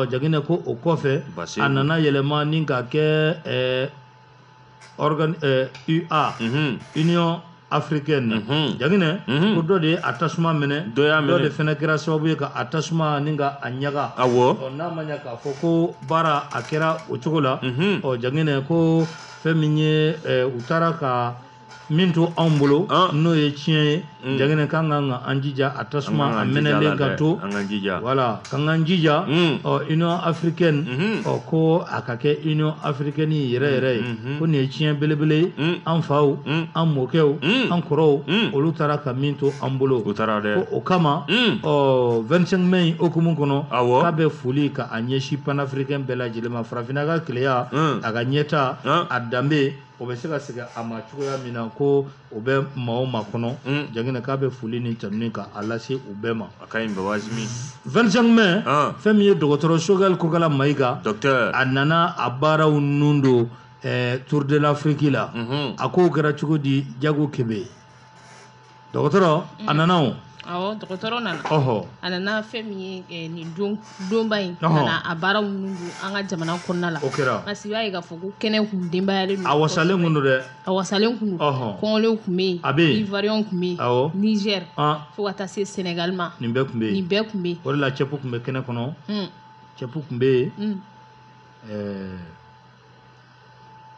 jaginɛ ko o kɔfɛ a nana yɛlɛma ni ka kɛ UA Union africaine jaginɛ ko dɔ de ye a tasuma minɛ dɔ de fɛnɛ kɛra sababu ye ka a tasuma ni ka a ɲaga n'a ma ɲa k'a fɔ ko baara a kɛra o cogo la jaginɛ ko fɛn min ye u taara ka min to anw bolo n'o ye tiɲɛ ye jaginɛ kan ka an jija a tasuma a mɛnɛlen ka to voilà k'an k'an jija Union africaine ko a ka kɛ Union africaine yɛrɛ yɛrɛ ye ko nin ye tiɲɛ belebele ye an faw an mɔkɛw an kɔrɔw olu taara ka min to an bolo ko o kama 25 mai okumu kɔnɔ k'a bɛ foli ka a ɲɛsin panafricain bɛɛ lajɛlen ma farafinna ka keleya a ka ɲɛta a danbe o bɛ se ka segin a ma cogoya min na ko o bɛ maa o maa kɔnɔ jaginɛ k'a bɛ foli ni tanuni ka a lase u bɛɛ ma. A ka ɲi bɛɛ wajibi. 25 mai fɛn min ye dɔgɔtɔrɔ Choguel Kokala Mayiga a nana a baaraw nun don Tour de l'Afrique la a kow kɛra cogo di Jago Kebe dɔgɔtɔrɔ a nana o. Awɔ dɔgɔtɔrɔ nana a nana fɛn min ye nin donba in nana a baaraw ninnu don an ka jamana kɔnɔna la parce que i b'a ye k'a fɔ ko kɛnɛ kun denbayalen don a wasalen kun don dɛ a wasalen kun don kɔngɔlenw kun bɛ yen Ivoiriyɛnw kun bɛ yen Niger fo ka taa se Sénégal ma nin bɛɛ kun bɛ yen o de la cɛpu kun bɛ kɛnɛ kɔnɔ cɛpu kun bɛ yen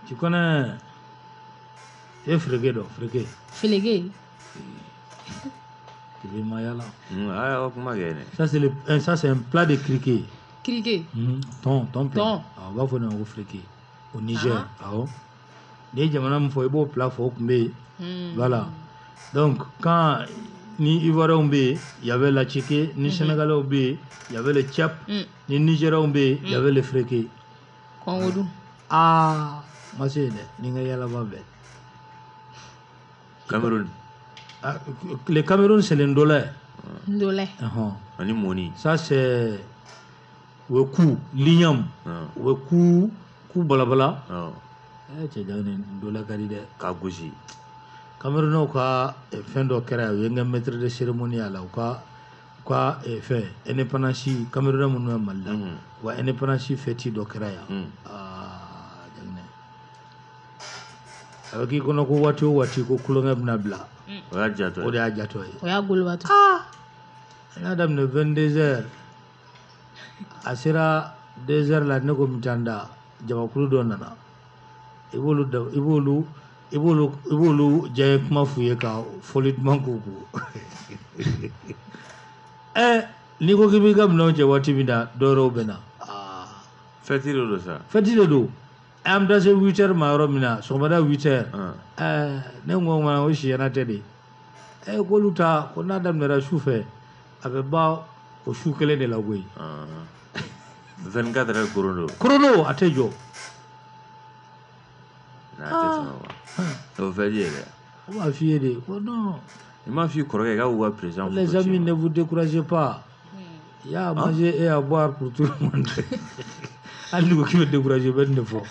tu connais e Frege dɔn Frege Ça c'est un plat de criquet. Criquet. Ton plat. On va faire un friquet au Niger. Les jamana me faut beau plat faut kumbe. Voilà. Donc quand ni Ivoiriens il y avait la tchéké, ni Sénégalais il y avait le tchap, ni Nigériens il y avait le friquet. Congo. Ah, moi c'est ni ngaya ba bête. Cameroun. Le Cameroun, c'est le ndolé. Ndolé. Moni. Ça, c'est we ku lignam we ku balabala cɛ jagni dola kadi de ka gosi Cameroun ka fɛn dɔ kɛra u ye n ka maître de cérémonie a la u ka fɛn indépendance Cameroun minnu bɛ Mali la wa indépendance fête dɔ kɛra yan jaginɛ a bɛ k'i kɔnɔ ko waati o waati ko kulonkɛ bɛna bila o y'a jatɔ ye o de y'a jatɔ ye o y'a golobatɔ n y'a daminɛ 22 heures a sera 2 heures la ne ko n bɛ taa n da jamakulu dɔ nana i b'olu diya kuma f'u ye ka fɔli duman k'u kun n'i ko k'i b'i ka minɛnw cɛ waati min na dɔ wɛrɛw bɛ na fɛti de don sa fɛti de don an bɛ taa se 8 heures ma yɔrɔ min na sɔgɔmada 8 heures ne ko o siyɛna tɛ de k'olu ta ko n'a daminɛra su fɛ a bɛ ban o su kelen de la koyi 24 heures korondo a tɛ jɔ o fɛti ye dɛ o b'a f'i ye de ko non i m'a f'i kɔrɔkɛ k'a b'u ka président les amis ne vous découragez pas il y a à manger et à boire pour tout le monde hali ni ko k'i bɛ décourager bɛ nin de fɔ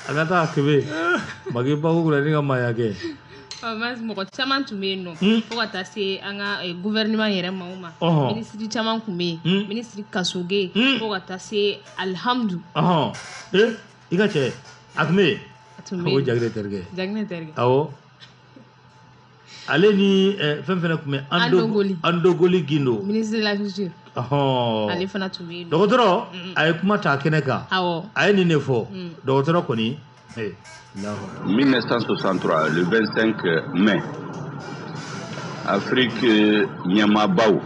a ka taa kɛmɛ magi bago kura ni ka maaya kɛ mɔgɔ caman tun bɛ yen nɔ fo ka taa se an ka gouvernement yɛrɛ ma o ma minisiri caman tun bɛ yen minisiri Kasoge fo ka taa se Alihamdu i ka cɛ a tun bɛ yen o Jaginɛ terikɛ awɔ ale ni fɛn fɛnɛ tun bɛ Andogoli Gindo ministre de la culture ale fana tun bɛ yen dɔgɔtɔrɔ a ye kuma ta kɛnɛ kan a ye nin de fɔ dɔgɔtɔrɔ kɔni 1963, le 25 mai, Afrique Nyamabaou,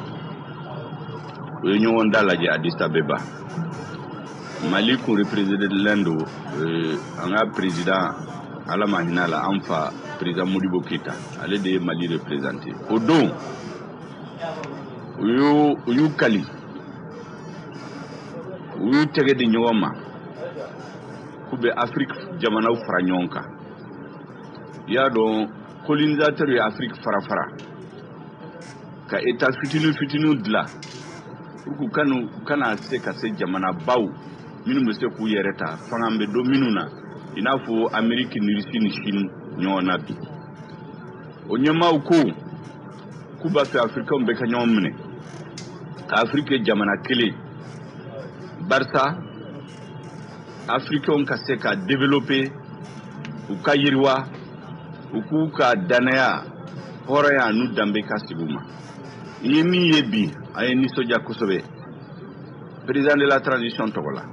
Union d'Alaji Addis Abeba, Mali qui représente l'Indo, un président Alama Hinala, enfin président Modibo Keïta, allez de Mali représenté. Au don, Uyu Kali, Uyu Tege de Nyoma. Kube Afrique jamanaw fara ɲɔgɔn kan i y'a dɔn colonisateur ye Afrique fara ka état fitiniw dilan pour que kana se ka se jamana baw minnu bɛ se k'u yɛrɛ ta fanga bɛ don minnu na i n'a fɔ Amérique ni Russie ni Chine ɲɔgɔn na bi o ɲɛmaaw ko k'u b'a fɛ africains bɛɛ ka ɲɔgɔn minɛ ka Afrique kɛ jamana kelen barisa Africains ka se ka développer u ka yiriwa u k'u ka danaya hɔrɔnya n'u danbe ka sigi u ma i ye min ye bi a ye nisɔndiya kosɛbɛ président de la transition tɔgɔ la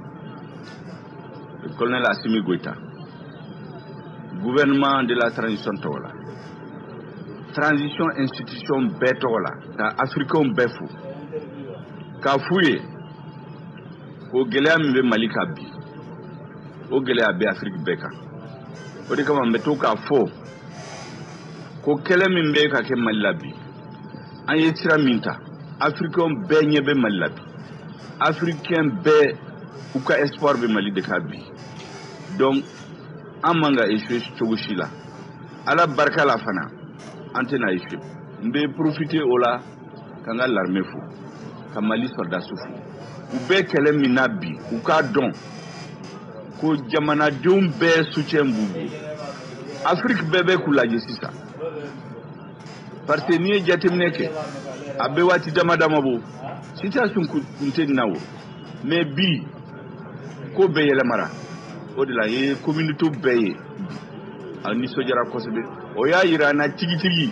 le colonel Assimi Goïta gouvernement de la transition tɔgɔ la transition institution bɛɛ tɔgɔ la ka africains bɛɛ fo k'a f'u ye ko gɛlɛya min bɛ Mali kan bi o gɛlɛya bɛ Afrique bɛɛ kan o de kama n bɛ to k'a fɔ ko kɛlɛ min bɛ ka kɛ Mali la bi an ye sira min ta africain bɛɛ ɲɛ bɛ Mali la bi africain bɛɛ u ka espoir bɛ Mali de kan bi donc an man ka échouer cogo si la Ala barika la fana an tɛna échouer n bɛ profiter o la ka n ka l'armée fo ka Mali soldat fo u bɛɛ kɛlɛ min na bi u k'a dɔn ko jamanadenw bɛɛ soutien b'u bolo Afrique bɛɛ bɛ k'u lajɛ sisan parce que n'i ye jateminɛ kɛ a bɛ waati dama dama bɔ situation kun tɛ nin na o mais bi ko bɛɛ yɛlɛmara o de la ye communauté bɛɛ ye a nisɔndiyara kosɛbɛ o y'a yira an na tigitigi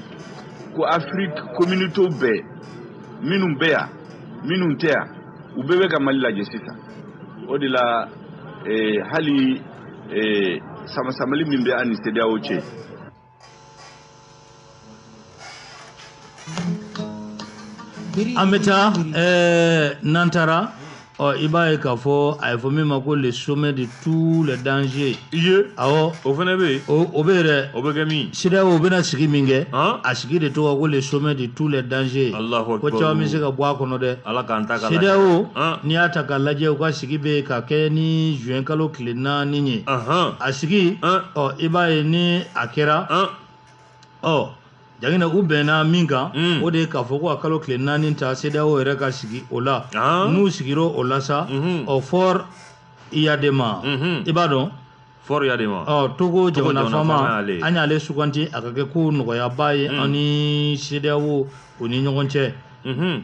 ko Afrique communauté bɛɛ minnu bɛ yan minnu tɛ yan u bɛɛ bɛ ka Mali lajɛ sisan o de la hali samasamali min bɛ an ni CEDEAO cɛ an bɛ taa n'an taara i b'a ye k'a fɔ a ye fɔ min ma ko le sommet de tous les dangers awɔ o fana bɛ yen o bɛ yen dɛ o bɛ kɛ min CEDEAO o bɛna sigi min kɛ a sigi de tɔgɔ ko le sommet de tous les dangers ko caman bɛ se ka bɔ a kɔnɔ dɛ Ala k'an ta ka lajɛ CEDEAO n'i y'a ta k'a lajɛ u ka sigi bɛ ka kɛ ni juin kalo tile 4 ye a sigi i b'a ye ni a kɛra jangina u bɛnna min kan o de ye k'a fɔ ko a kalo tile 4 ta CEDEAO yɛrɛ ka sigi o la n'u sigir'o o la sa Fort Iyadema i b'a dɔn Fort Iyadema Togo jamana faama an y'ale suganti a ka kɛ ko nɔgɔyaba ye an ni CEDEAO o ni ɲɔgɔn cɛ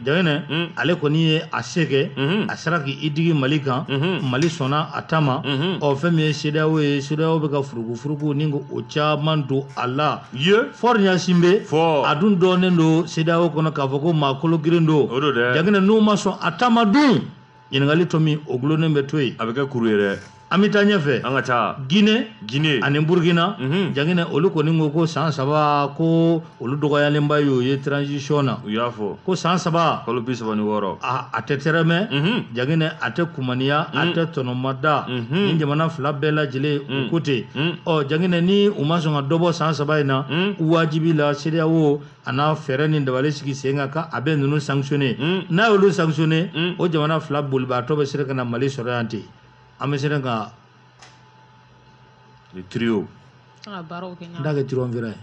jangina ale kɔni ye a se kɛ a sera k'i digi Mali kan Mali sɔnna a ta ma fɛn min ye CEDEAO ye CEDEAO bɛ ka furugufurugu ni o caman don a la Fort Ɲasinbe a dun dɔɔnen don CEDEAO kɔnɔ k'a fɔ ko maa kolo girin don jangina n'u ma sɔn a ta ma dun ɲininkali tɔ min o gulonnen bɛ to yen a bɛ kɛ kuru ye dɛ an bɛ taa ɲɛfɛ an ka taa Guinée ani Burkina jangina olu kɔni ko ko san 3 ko olu dɔgɔyalenba y'o ye transition na u y'a fɔ ko san 3 kalo 36 a tɛ tɛrɛmɛ jangina a tɛ kumaniya a tɛ tɔnɔmada ni jamana fila bɛɛ lajɛlen u ko ten jangina ni u ma sɔn ka dɔ bɔ san 3 in na wajibi la CEDEAO a n'a fɛɛrɛ ni dabali sigi sen kan a bɛ ninnu sanctionner n'a y'olu sanctionner o jamana fila bolibaatɔ bɛ se ka na Mali sɔrɔ yan ten an bɛ se ka le trio n'a kɛ trio vira ye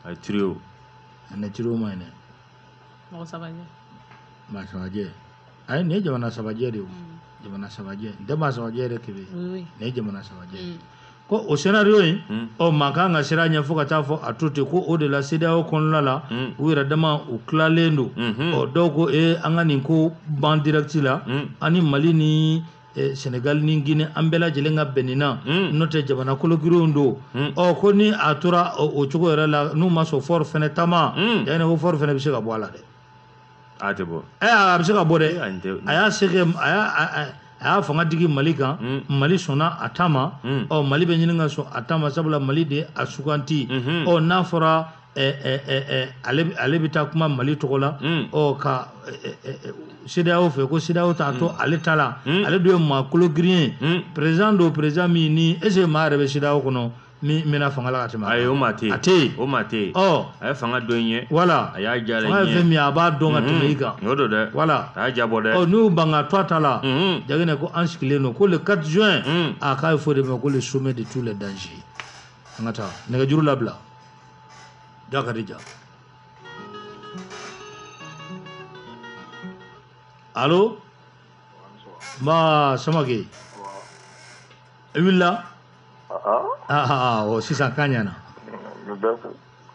a trio ne trio ma ɲinɛ maa sabajɛ ayi nin ye jamana sabajɛ de ye jamana sabajɛ n tɛ maa sabajɛ yɛrɛ kebe nin ye jamana sabajɛ ko o scénario in man kan ka sira ɲɛ fo ka taa fɔ a to ten ko o de la CEDEAO kɔnɔna la u yɛrɛ dama u tilalen don dɔw ko an ka nin ko ban direct la ani Mali ni Sénégal ni Guinée an bɛɛ lajɛlen ka bɛnina n'o tɛ jamana kologirinw don ko ni a tora o cogo yɛrɛ la n'u ma sɔn Fort fɛnɛ tama jangina ko Fort fɛnɛ bɛ se ka bɔ a la dɛ a tɛ bɔ a bɛ se ka bɔ dɛ a y'a se kɛ a y'a fanga digi Mali kan Mali sɔnna a ta ma Mali bɛ ɲini ka sɔn a ta ma sabula Mali de a suganti n'a fɔra ale bɛ taa kuma Mali tɔgɔ la ka CEDEAO fɛ ko CEDEAO t'a to ale ta la ale dun ye maa kolo girin ye président do président min ni est-ce que maa yɛrɛ bɛ CEDEAO kɔnɔ min bɛna fanga la ka tɛmɛ ayi o maa tɛ yen a tɛ yen o maa tɛ yen a ye fanga dɔn in ye wala a y'a jara fanga ye fɛn min a b'a dɔn ka tɛmɛ i kan o don dɛ wala a y'a jabɔ dɛ n'u ban ka to a ta la jangina ko an sigilen don ko le 4 juin k'a ye fɔ de ma ko le sommet de tous les dangers an ka taa nɛgɛjuru labila Jakadija allo Samake i wulila sisan k'a ɲɛna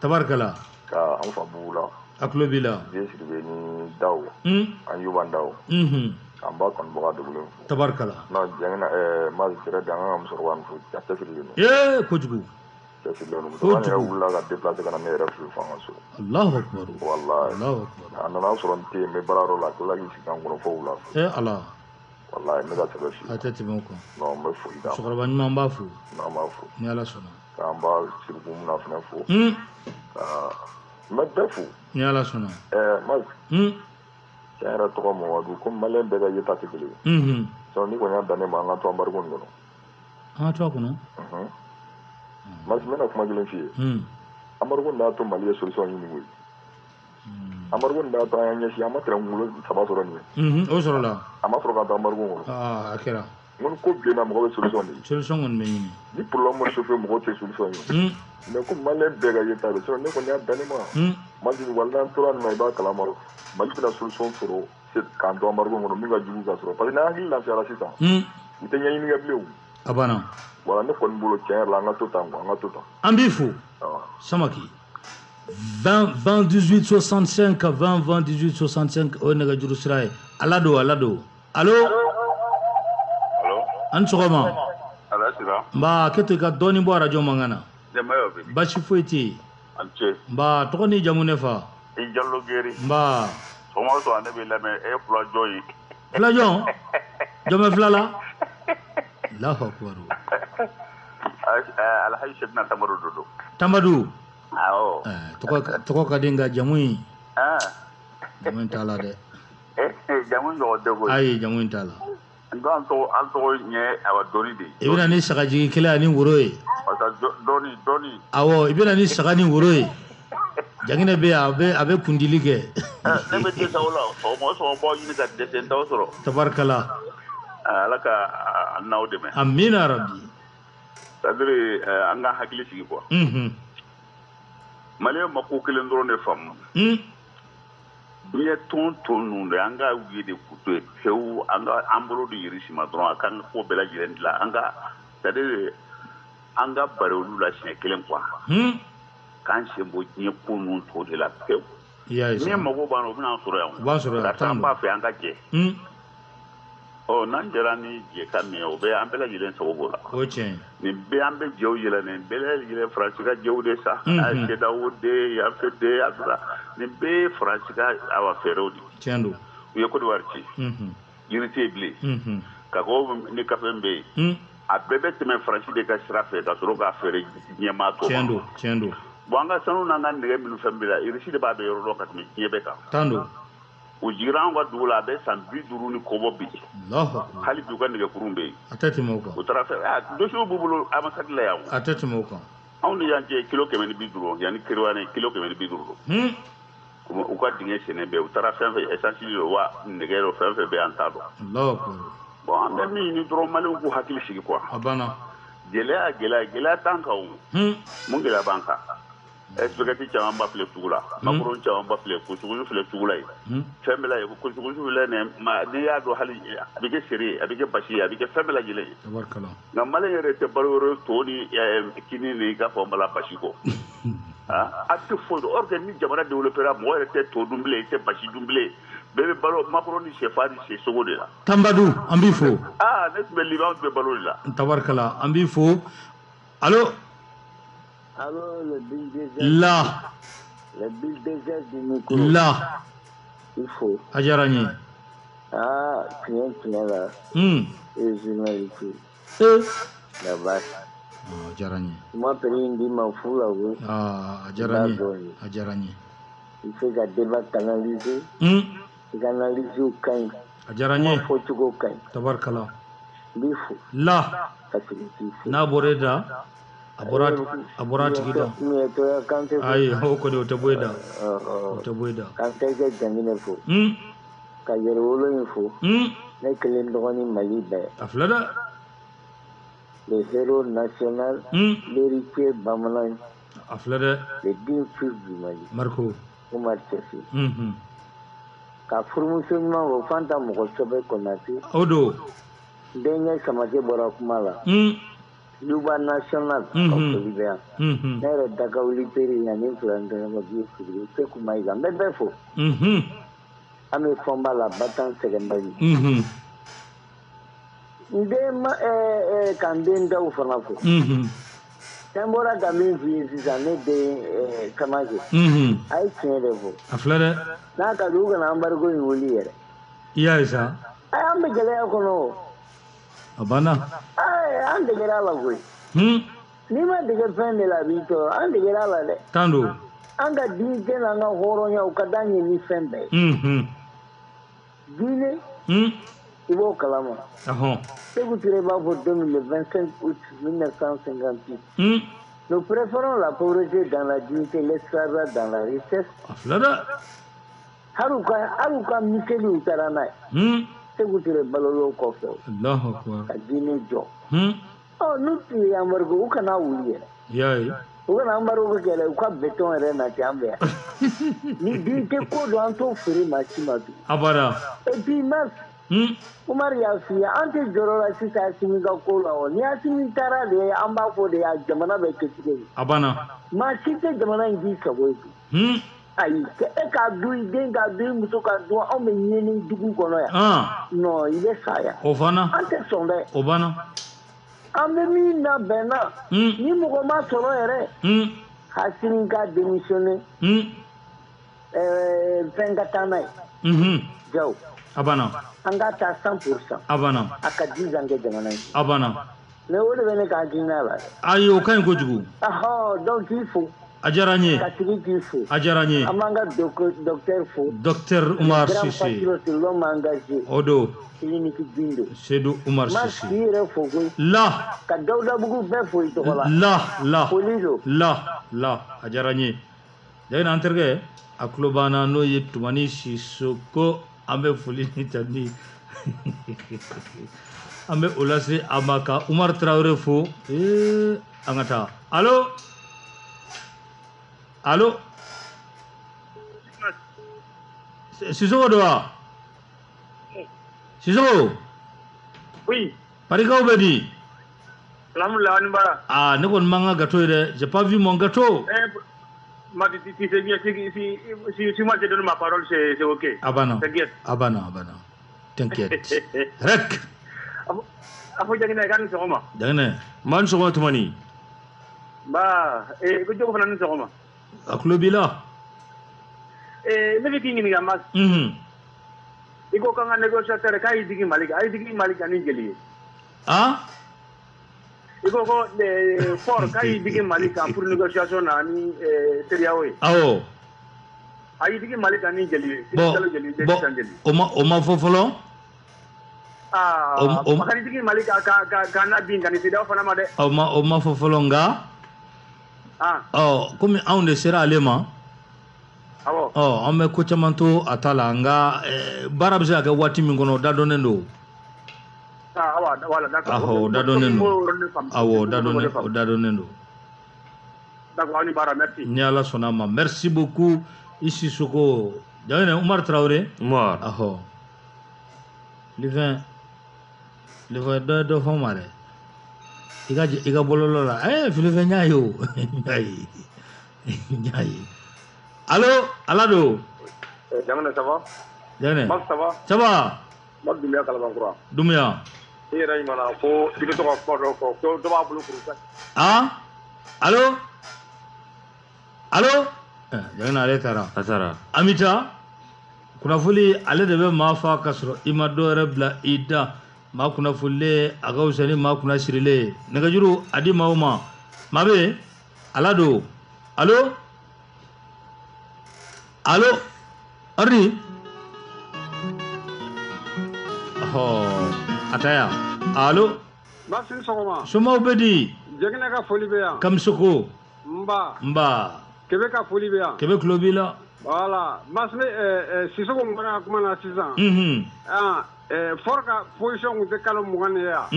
tabarikala an fa bugu la a tulo b'i la Sidibe ni Dawo an Yuba Dawo an b'a kanubaga dogolen fo tabarikala jangina ma sira de an ka musokɔrɔba nin fo a cɛsirilen kojugu cɛsirilen don musokɔrɔba yɛrɛ wulila ka déplacer ka na ne yɛrɛ fo fanga so Allahu akbar wallahi a nana sɔrɔ n tɛ yen n bɛ baarayɔrɔ la a tilala k'i sigi an kɔrɔ fo wula fɛ Ala wallahi ne ka sɛbɛn fi a tɛ tɛmɛ o kan non n bɛ foli d'a ma musokɔrɔba ɲuman b'a fo n'an b'a fo ni Ala sɔnna k'an b'a siriku mun na fɛnɛ fo n bɛ bɛɛ fo ni Ala sɔnna Maz tiɲɛ yɛrɛ tɔgɔ Mamadu ko maliyɛn bɛɛ ka yeta tɛ kelen ye ni kɔni y'a dan ne ma an ka to embargo nin kɔnɔ an ka to a kɔnɔ Maz n bɛna kuma kelen f'i ye embargo nin y'a to Mali ye solution ɲini koyi embargo nin y'a to an y'an ɲɛsin an ma tɛrɛ ngolo 3 sɔrɔ nin ye o sɔrɔla a ma sɔrɔ ka to embargo kɔnɔ a kɛra n ko ni ko bilenna mɔgɔ bɛ solution de solution kɔni bɛ ɲini ni problème ma sauver mɔgɔw tɛ solution ɲini mais ko maliyɛn bɛɛ ka yeta de sinon ne kɔni y'a dan ne ma Maz walahi n'an tora nin na i b'a kalama Mali bɛna solution sɔrɔ k'an to embargo kɔnɔ min ka jugu ka sɔrɔ parce que n'an hakili lafiyara sisan u tɛ ɲɛɲini kɛ bilen a banna voilà ne kɔni bolo tiɲɛ yɛrɛ la an ka to tan an ka to tan an b'i fo Samake 20 20 18 65 20 20 18 65 o ye nɛgɛjuru sira ye ala don allo an sɔgɔma nba kɛ to i ka dɔɔnin bɔ radio mankan na basi foyi tɛ yen nba tɔgɔ ni jamu ne fa i Jallo Geri nba sɔgɔma o sɔgɔma ne b'i lamɛn e ye filajɔn ye filajɔn jɔn bɛ fila la Allahu akbar Alhaji Sedina Tamadu dodo Tamadu awɔ tɔgɔ ka di nka jamu in t'a la dɛ jamu ɲɔgɔn tɛ koyi ayi jamu in t'a la an tɔgɔ ɲɛ awa dɔnni de i bɛna ni sagajigi kelen ani woro ye parce que dɔnni awɔ i bɛna ni saga ni woro ye jangina bɛ a bɛ kundili kɛ ne bɛ dɛsɛ o la sɔgɔma o sɔgɔma b'aw ɲini ka dɛsɛ n t'aw sɔrɔ tabarikala ala ka n'aw dɛmɛ amina rabi c'est à dire an ka hakili sigi quoi malien ma ko kelen dɔrɔn de faamu diɲɛ tɔn ninnu de an ka wuli de kuto ye pewu an bolo de yirisima dɔrɔn a kan ko bɛɛ lajɛlen dilan c'est-à-dire an ka bari olu la siɲɛ kelen quoi k'an sen bɔ diɲɛ ko ninnu tɔ de la pewu min mago b'an na o bɛna sɔrɔ yan ka taa an b'a fɛ an ka jɛ n'an jɛra ni jɛ ka min ye o bɛ an bɛɛ lajɛlen sago b'o la nin bɛɛ an bɛ jɛw yɛlɛ nin bɛɛ lajɛlen faransi ka jɛw de sa CEDEAO de yafe de afira nin bɛɛ ye faransi ka fɛɛrɛw de u ye Côte d'Ivoire ci yiri tɛ yen bilen kakao ni kafe bɛ yen a bɛɛ bɛ tɛmɛ faransi de ka sira fɛ ka sɔrɔ k'a feere diɲɛmaa tɔ ma bon an ka sanu n'an ka nɛgɛ minnu fɛn bɛɛ la irisi de b'a bɛɛ yɔrɔ dɔn ka tɛmɛ diɲɛ bɛɛ kan o jigira an ka dugu la a bɛ san 50 ni kɔbɔ bi hali bi u ka nɛgɛkurun bɛ yen o taara fɛ dosiw b'u bolo ambassade la yan anw ni y'an cɛ kilo 150 yanni Kiriwani kilo 150 u ka dingɛ senni bɛɛ u taara fɛn fɛn essence de wa nɛgɛ dɔ fɛn fɛn bɛ an t'a dɔn bon an bɛ min ɲini dɔrɔn maliyɛnw k'u hakili sigi quoi gɛlɛya t'an kan o mun gɛlɛya b'an kan spaghetti caman ba filɛ sugu la macaron caman ba filɛ kusikusu filɛ sugu la yen fɛn bɛɛ la yen kusikusu filɛ n'i y'a dɔn hali a bɛ kɛ seri ye a bɛ kɛ basi ye a bɛ kɛ fɛn bɛɛ lajɛlen ye nka maliyɛn yɛrɛ tɛ balo yɔrɔ to ni kini ni i k'a fɔ n bala basi kɔ a tɛ foyi dɔn or que ni jamana développera mɔgɔ yɛrɛ tɛ to dun bilen i tɛ basi dun bilen bɛɛ bɛ balo macaron ni sɛfan ni sɛsogo de la Tanbadou an b'i fo ne tun bɛ Liban tun bɛ balo de la tabarikala an b'i fo allo le big désert. Là. Le big désert du micro. Là. Il faut. Ajarani. Tiens là. Et journalité. La vache. Ajarani. Moi, Périn dit m'en fous là, oui. Ajarani. Il fait un débat canalisé. Il canalise au cain. Ajarani. Il faut tout au cain. Tabarkala. Il faut. Là. Na boreda. Abora tigida ai hoko de otaboida kante ke jangine fo ka yere wolo info ne kelen dogoni Mali be aflada le héros national l'héritier Bamanan aflada le digne fils du Mali Marco Omar Tchessi ka promotionnement o fanta mo ko sobe konati odo denye samake bora kumala Luba national of Bolivia. Nere daga uliperi ya influence na mabiyo kuri se kumaiga mbefo. Ame fomba la batan secondary. Ndema kandenda ufanafo. Tembora gamin visa ne de kamaje. Ai tserevo. Aflare. Na ka duga na ambargo nguli yere. Iya isa. Ai ambe gele akono. Abana. An degera la koyi. Ni ma dege fɛn de la b'i tɔɔrɔ an degera la dɛ. Tan don. An ka diinɛ n'an ka hɔrɔnya o ka d'an ye ni fɛn bɛɛ ye. Diinɛ. I b'o kalama. Sékou Touré b'a fɔ don min le 25 août 1956. Nous préférons la pauvreté dans la dignité, l'esclavage dans la richesse. Aflada. Hali u ka miseli u taara n'a ye. Sékou Touré balol'o kɔfɛ. Alahu akbar. Ka diinɛ jɔ. N'u tun ye embargo u kana wuli yɛrɛ. Yaye. U kana embargo kɛlɛ u ka béton yɛrɛ nati an fɛ yan. Ni den tɛ ko dɔn an t'o feere maa si ma bi. Abada. Et puis mars. Umar y'a f'i ye an tɛ jɔyɔrɔ la sisan Asimi ka ko la o ni Asimi taara de an b'a fɔ de jamana bɛ kɛ cogo di. Abana. Maa si tɛ jamana in k'i sago ye. Ayi e k'a dun i den k'a dun i muso k'a dun anw bɛ ɲɛni dugu kɔnɔ yan. Non i bɛ sa yan. O fana. An tɛ sɔn dɛ. O banna. An bɛ min labɛn na. Ni mɔgɔ ma sɔrɔ yɛrɛ. Asimi ka démissionné. Fɛn ka taa n'a ye. Jaw. Abana. An ka taa 100%. Abana. A ka 10 ans kɛ jamana in. Abana. Mais o de bɛ ne ka hakilina la. Ayi o ka ɲi kojugu. Donc k'i fo. A diyara n ye. Ka tigi k'i fo. A diyara n ye. An b'an ka docteur fo. Docteur Umar Sise. Grand patriote, l'homme engagé. O don. Clinique Bindo. Seydou Umar Sise. Ma k'i yɛrɛ fo koyi. La. Ka Dawudabugu bɛɛ fo i tɔgɔ la. La. Foli don. La. A diyara n ye. Jaabi n'an terikɛ a tulo banna n'o ye Tumani Sisoko an bɛ foli ni tandi an bɛ o lase a ma ka Umar Tarawele fo an ka taa allo Allô? Sissoko doa? Sissoko? Oui. Parika Obedi? Alhamdulillah, on bara. Ah, ne kon manga gâteau de. J'ai pas vu mon gâteau. Si c'est bien, si moi je donne ma parole, c'est ok. Abana. T'inquiète. Abana. T'inquiète. Rek. Apo jangina kan sogoma. Jangina. Man sogoma tumani. Ba, ko jogo fana sogoma. Aklobila. Ne be kingi ni gamas. Iko kanga négociateur kai digi Malik ani jeli. Ah? Iko ko for kai digi Malik pour négociation na ni seriawe. Awo. Ai digi Malik ani jeli. Oma fofolo? Makani digi Malik ka na bin kan sida fana ma de. Oma fofolo nga? Comme on ne sera allemand. An bɛ ko caman to a ta la nka baara bɛ se ka kɛ waati min kɔnɔ da dɔnnen don. Da dɔnnen don. Awɔ, da dɔnnen don. Ni Ala sɔnna ma. Merci beaucoup i Sissoko. Jangene Umar Traoré. Umar. Ahɔ. Livin dɔ fɔ n ma dɛ. I ka bɔlɔlɔ la. Filifɛn n y'a ye o. N y'a ye. Allô, Alado. Jangane, ça va? Jangane. Max, ça va? Ça va? Max Dumia Kalabankura. Dumia. I yɛrɛ ɲuman ko i bɛ to ka kuma dɔ fɔ ko dɔ b'a bolo kuru sa. Ah? Allô? Allô? Jangane ale taara. A taara. Amita, kunnafoni ale de bɛ maa fa ka sɔrɔ i ma dɔ wɛrɛ bila i da. Maa kunnafonilen a ka wusa ni maa kunnasirilen. Nɛgɛjuru a di maaw ma. Maa bɛ yen? Alado. Allô? Allô? Arni? Ataya. Allô? Merci sogoma. Soma Obedi. Jangina ka foli be yan. Kamsoko. Mba. Kebe ka foli be yan. Kebe klobila. Voilà. Masle Sissoko mara kuma na sisan. Forka position ku te kalo mugane ya.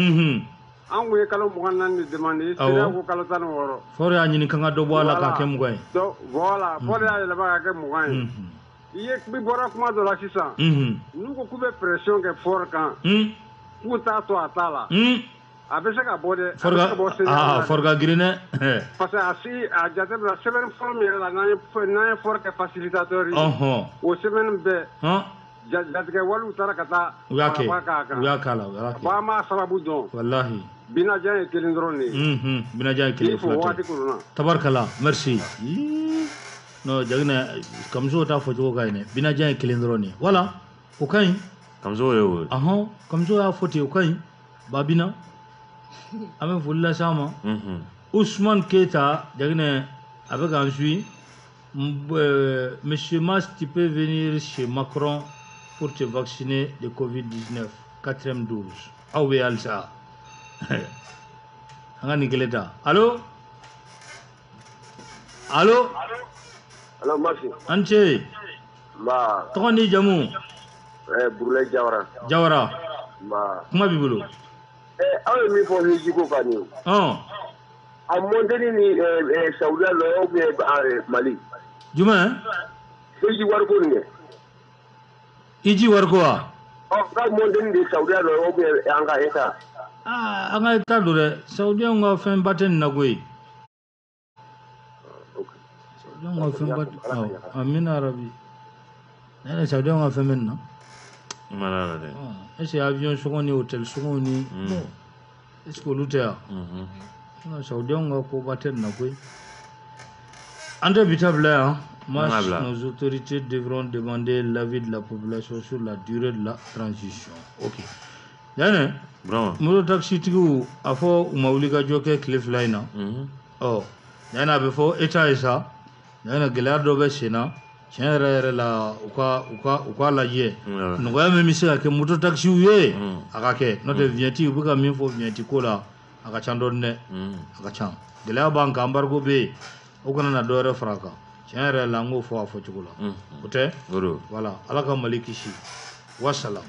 An ko ye kalo 24 de demande sera ko kalo 16 fore ya nyini kanga do bwala ka ke mugay do voilà fore ya le ba ka ke mugay iye bi bora kuma do la sisan nu ko kube pression ke for kan ku ta to atala a be se ka bode forga grine parce que asi a jate la semaine formelle la na for ke facilitateur o semaine be jatike walu tara kata uya kala ba ma sababu don wallahi bina jan kelen dron ni bina jan kelen tabarkala merci no jagna kamzo ta fojo ga ne bina jan kelen dron ni wala o kai kamzo yo kamzo ya foti o kai babina ame fulla sama Ousmane Keita jagna avec ensuite monsieur Mas tu peux venir chez Macron pour te vacciner de Covid-19 4e dose. Ah oui, Alsa. Angani Geleta. Allô? Allô? Allô, merci. Anche. Ba. Toni Jamu. Burle Jawara. Jawara. Ba. Kuma bibulu. Awe mi fo ni jiko kani. A mondeni ni Saudi lo be Mali. Juma? Iji warko ni. Iji warko wa? Ka mondeni ni Saudi lo be anga eta. Anga eta dure. Saudi nga fen baten na goyi. Saudi nga fen baten. Amin Arabi. Nene Saudi nga fen men na. Malala de. Ese avion sogoni hotel sogoni. Bon. Est-ce que l'outer? Saudi nga ko baten na goyi. Indébitable, nos autorités devront demander l'avis de la population sur la durée de la transition. Ok. Yane, moto taxi tigu afo umawulika joke cliff liner. Oh, yana before eta isa. Yana gelado be sena. Chenere la uka la ye. Ngoya memisi ake moto taxi uye. Akake, note vienti ubuka minfo vienti kola. Akachandone. Akachang. Gelaya banka ambargo be. Okana na dore fraka chenere lango fo afo chukula ote voilà alaka malikisi wassalam